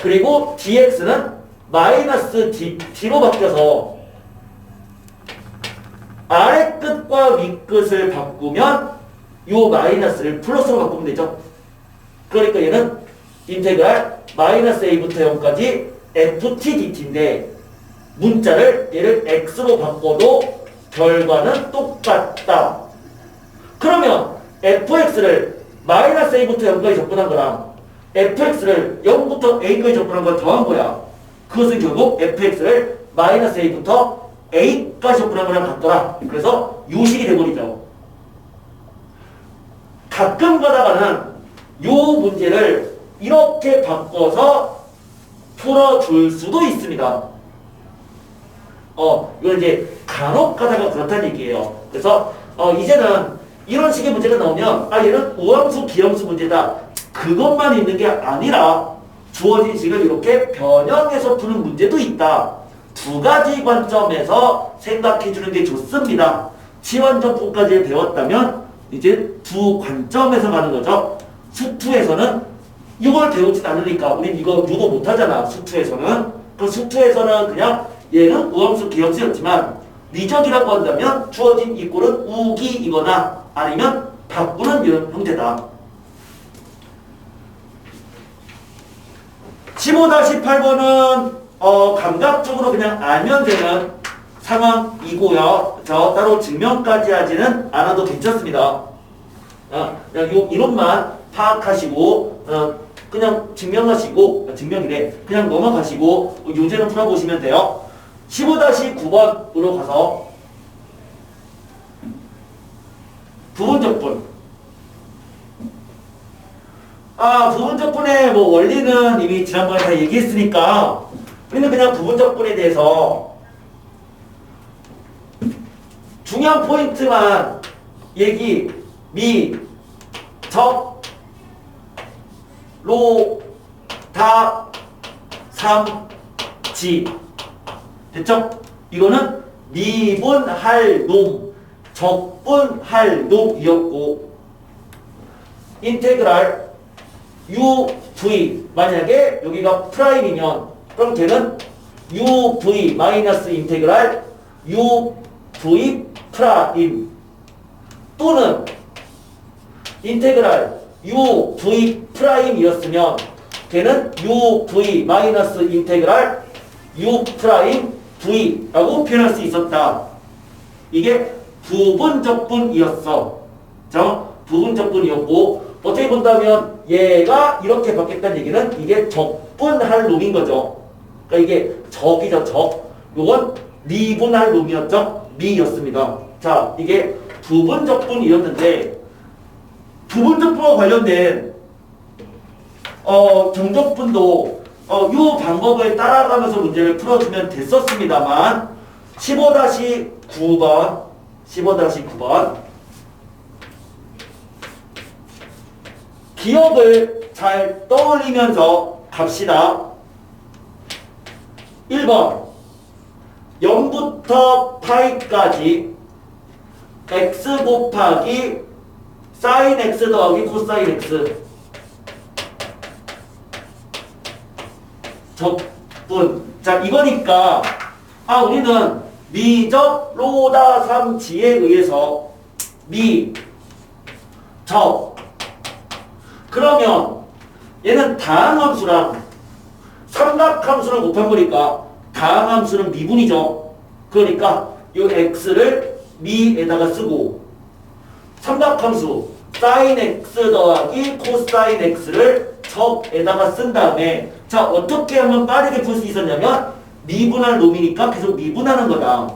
Speaker 1: 그리고 dx는 마이너스 dt로 바뀌어서 아래 끝과 위 끝을 바꾸면 요 마이너스를 플러스로 바꾸면 되죠. 그러니까 얘는 인테그랄 마이너스 a부터 0까지 ftdt인데 문자를 얘를 x로 바꿔도 결과는 똑같다. 그러면 fx를 마이너스 a부터 0까지 접근한 거랑 fx를 0부터 a까지 접근한 걸 더한 거야. 그것은 결국 fx를 마이너스 a부터 a까지 접근한 거랑 같더라. 그래서 요식이 돼버리죠. 가끔 가다가는 요 문제를 이렇게 바꿔서 풀어줄 수도 있습니다. 이건 이제 간혹 가다가 그렇다는 얘기예요. 그래서 이제는 이런 식의 문제가 나오면 얘는 우함수 기함수 문제다. 그것만 있는 게 아니라 주어진 식을 이렇게 변형해서 푸는 문제도 있다. 두 가지 관점에서 생각해 주는 게 좋습니다. 치환정법까지 배웠다면 이제 두 관점에서 가는 거죠. 수투에서는 이걸 배우진 않으니까 우린 이거 유도 못하잖아. 수투에서는. 그 수투에서는 그냥 얘는 우함수 기함수였지만 미적이라고 한다면 주어진 이 꼴은 우기이거나 아니면 바꾸는 이런 형태다. 15-8번은 감각적으로 그냥 알면 되는 상황이고요. 따로 증명까지 하지는 않아도 괜찮습니다. 그냥 요 이론만 파악하시고 그냥 증명이래. 그냥 넘어가시고 요제는 풀어보시면 돼요. 15-9번으로 가서 부분적분. 부분적분의 원리는 이미 지난번에 다 얘기했으니까 우리는 그냥 부분적분에 대해서 중요한 포인트만 얘기, 미, 적, 로, 다, 삼, 지. 됐죠? 이거는 미분할 놈, 적분할 놈이었고 인테그랄 uv 만약에 여기가 프라임이면 그럼 걔는 uv 마이너스 인테그랄 uv 프라임 또는 인테그랄 uv 프라임이었으면 걔는 uv 마이너스 인테그랄 u 프라임 v라고 표현할 수 있었다. 이게 부분적분이었어. 자, 부분적분이었고 어떻게 본다면 얘가 이렇게 바뀌었다는 얘기는 이게 적분할 놈인 거죠. 그러니까 이게 적이죠, 적. 요건 미분할 놈이었죠, 미였습니다. 자, 이게 부분적분이었는데 부분적분과 관련된 정적분도 요 방법을 따라가면서 문제를 풀어주면 됐었습니다만 15-9번 기억을 잘 떠올리면서 갑시다. 1번 0부터 파이까지 x 곱하기 sin x 더하기 코사인 x 적분. 자, 이거니까 우리는 미적 로다 3지에 의해서 미, 적. 그러면 얘는 다항함수랑 삼각함수를 곱한 거니까 다항함수는 미분이죠. 그러니까 이 x를 미에다가 쓰고 삼각함수 sin x 더하기 코사인 x를 적에다가 쓴 다음에 자, 어떻게 하면 빠르게 풀 수 있었냐면 미분할 놈이니까 계속 미분하는 거다.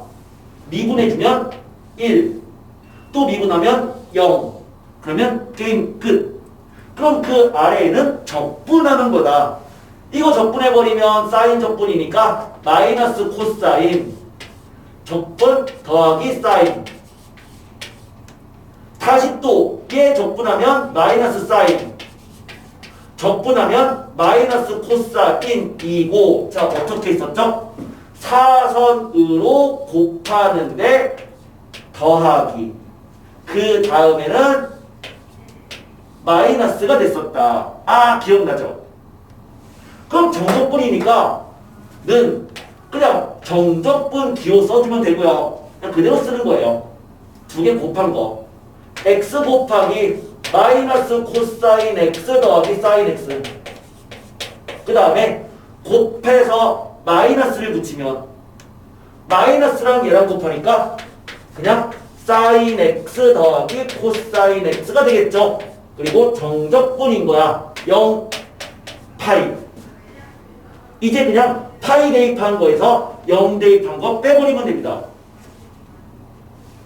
Speaker 1: 미분해주면 1, 또 미분하면 0. 그러면 게임 끝. 그럼 그 아래에는 적분하는 거다. 이거 적분해버리면 사인 적분이니까 마이너스 코사인 적분 더하기 사인. 다시 또 얘 적분하면 마이너스 사인. 적분하면 마이너스 코사인이고 자 어떻게 있었죠? 사선으로 곱하는데 더하기 그 다음에는 마이너스가 됐었다. 기억나죠? 그럼 정적분이니까 는 그냥 정적분 기호 써주면 되고요. 그냥 그대로 쓰는 거예요. 두 개 곱한 거 x 곱하기 마이너스 코사인 x 더하기 사인 x. 그 다음에 곱해서 마이너스를 붙이면 마이너스랑 얘랑 곱하니까 그냥 사인 x 더하기 코사인 x가 되겠죠. 그리고 정적분인 거야. 0 파이. 이제 그냥 파이 대입한 거에서 0 대입한 거 빼버리면 됩니다.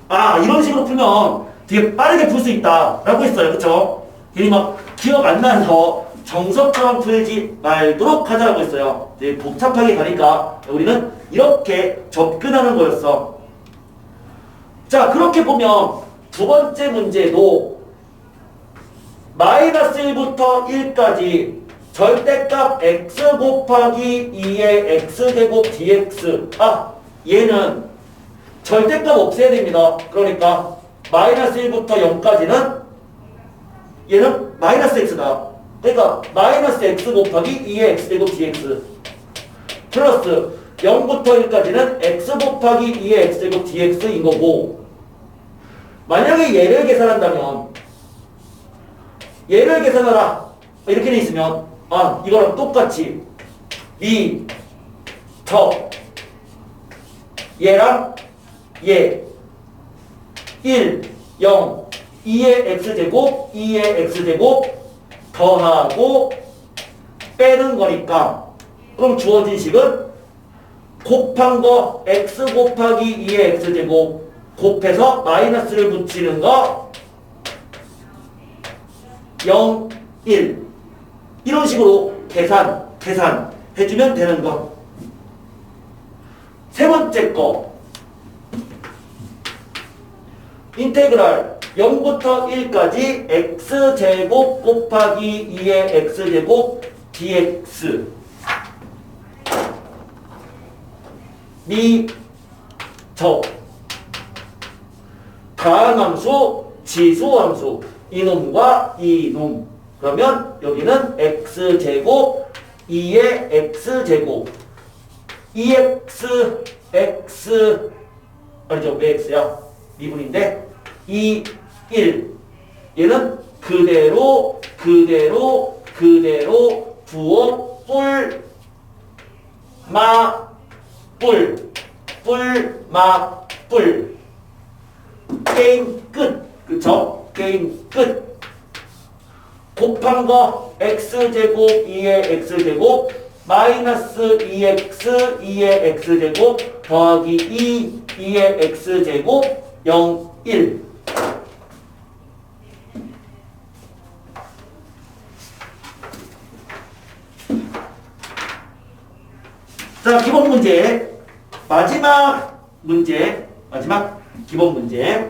Speaker 1: 아, 이런 식으로 풀면 되게 빠르게 풀 수 있다 라고 했어요. 그쵸? 괜히 막 기억 안 나서 정석처럼 풀지 말도록 하자라고 했어요. 되게 복잡하게 가니까 우리는 이렇게 접근하는 거였어. 자, 그렇게 보면 두 번째 문제도 마이너스 1부터 1까지 절대값 x 곱하기 2의 x제곱 dx. 아, 얘는 절대값 없애야 됩니다. 그러니까 마이너스 1부터 0까지는 얘는 마이너스 x다. 그러니까 마이너스 x 곱하기 2의 x제곱 dx 플러스 0부터 1까지는 x 곱하기 2의 x제곱 dx인 거고, 만약에 얘를 계산한다면 얘를 계산하라 이렇게 돼 있으면 아, 이거랑 똑같이 얘랑 얘 1, 0, 2의 x제곱, 2의 x제곱 더하고 빼는 거니까, 그럼 주어진 식은 곱한 거 x 곱하기 2의 x제곱 곱해서 마이너스를 붙이는 거 0, 1 이런 식으로 계산 해주면 되는 거. 세 번째 거 인테그랄 0부터 1까지 x제곱 곱하기 2의 x제곱 dx 가항함수, 지수함수 이놈과 이놈. 그러면 여기는 x제곱 2의 x제곱 2x 아니죠, 왜 x야? 미분인데 2, 1 얘는 그대로 부호 뿔 게임 끝. 그쵸? 게임 끝. 곱한 거 x제곱 2의 x제곱 마이너스 2x 2의 x제곱 더하기 2의 x제곱 0, 1. 자, 기본 문제. 마지막 기본 문제.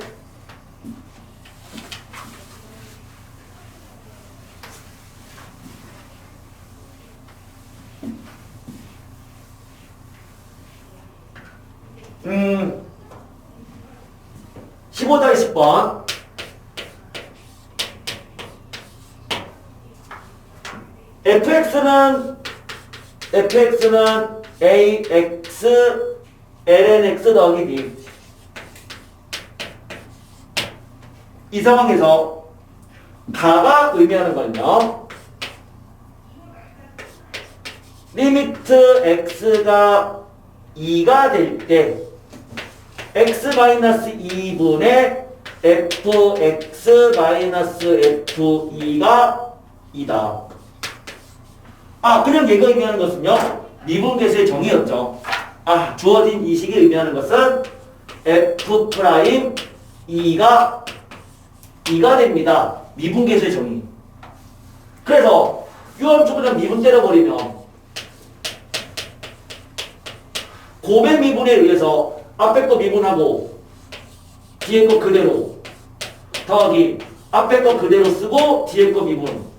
Speaker 1: 음, 15-10번. fx는 ax lnx 더하기 b. 이 상황에서 가가 의미하는 거는요, 리미트 x가 2가 될 때 x-2분의 fx-f2가 2다. 아, 그냥 얘가 의미하는 것은요, 미분계수의 정의였죠. 아, 주어진 이 식이 의미하는 것은 f'2가 2가 됩니다. 미분계수의 정의. 그래서 유함수 그냥 미분 때려버리면 고배 미분에 의해서 앞에 거 미분하고 뒤에 거 그대로 더하기 앞에 거 그대로 쓰고 뒤에 거 미분.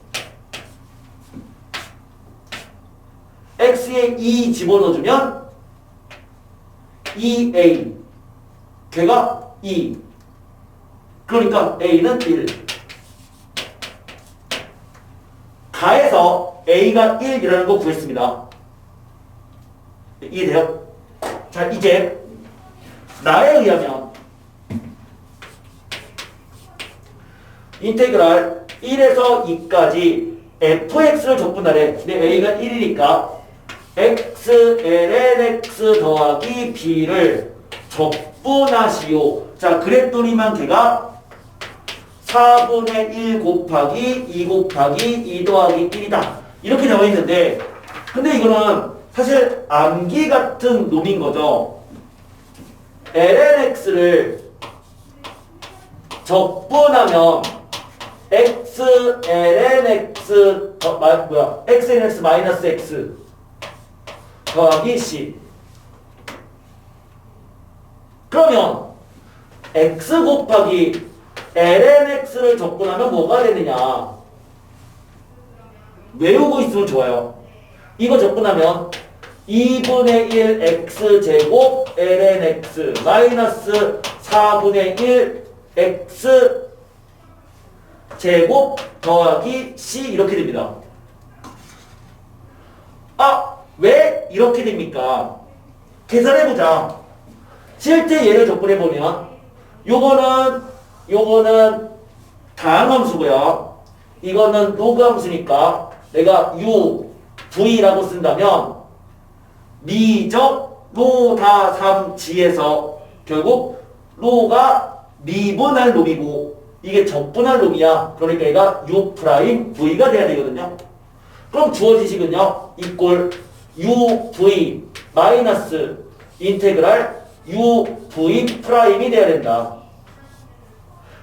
Speaker 1: x에 2 집어넣어주면 2a 걔가 2. 그러니까 a는 1. 가에서 a가 1이라는 거 구했습니다. 이해돼요? 자, 이제 나에 의하면 인테그랄 1에서 2까지 fx를 적분하래. 근데 a가 1이니까 x ln x 더하기 b를 적분하시오. 자, 그랬더니만 걔가 4분의 1 곱하기 2 곱하기 2 더하기 1이다. 이렇게 나와 있는데, 근데 이거는 사실 암기 같은 놈인 거죠. lnx를 적분하면 x lnx x lnx 마이너스 x 더하기 c. 그러면 x 곱하기 lnx를 적분하면 뭐가 되느냐? 외우고 있으면 좋아요. 이거 적분하면 2분의 1 x제곱 lnx 마이너스 4분의 1 x제곱 더하기 c 이렇게 됩니다. 아, 왜 이렇게 됩니까? 계산해보자. 실제 얘를 적분해보면 요거는 다항함수고요. 이거는 로그함수니까 내가 u, v라고 쓴다면 미적 로다 3지에서 결국 로가 미분할 놈이고 이게 적분할 놈이야. 그러니까 얘가 u 프라임 v가 돼야 되거든요. 그럼 주어지식은요. 이꼴 u v 마이너스 인테그랄 u v 프라임이 돼야 된다.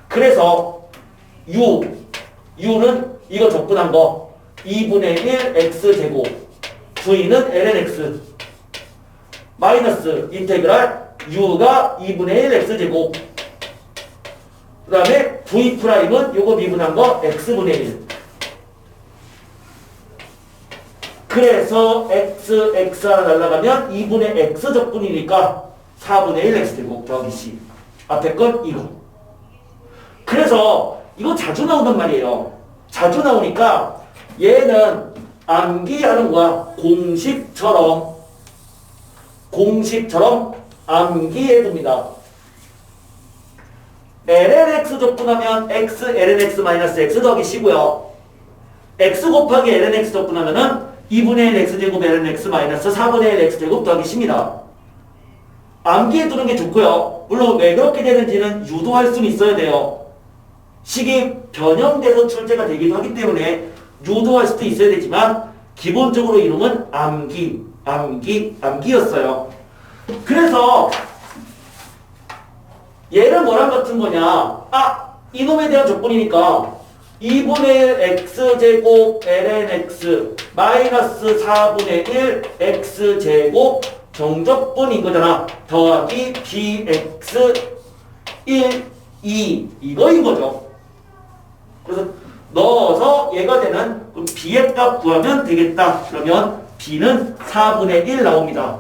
Speaker 1: 그래서 u는 이거 적분한 거 2분의 1 x제곱 v는 lnx 마이너스 인테그랄 u가 2분의 1 x제곱 그 다음에 v 프라임은 요거 미분한 거 x분의 1. 그래서 x 하나 날라가면 2분의 x 적분이니까 4분의 1 x제곱 더하기 c. 앞에 건 이거. 그래서 이거 자주 나온단 말이에요. 자주 나오니까 얘는 암기하는 거야. 공식처럼 암기해둡니다. lnx 적분하면 x lnx 마이너스 x 더하기 c고요. x 곱하기 lnx 적분하면은 2분의 1 x제곱 lnx 마이너스 4분의 1 x제곱 더하기 c입니다. 암기해두는 게 좋고요. 물론 왜 그렇게 되는지는 유도할 수는 있어야 돼요. 식이 변형돼서 출제가 되기도 하기 때문에 유도할 수도 있어야 되지만 기본적으로 이놈은 암기였어요. 그래서 얘는 뭐랑 같은 거냐? 아, 이놈에 대한 적분이니까 2분의 1 x제곱 lnx 마이너스 4분의 1 x제곱 정적분인 거잖아. 더하기 bx 1, 2 이거인 거죠. 그래서 넣어서 얘가 되는 그럼 b의 값 구하면 되겠다. 그러면 b는 4분의 1 나옵니다.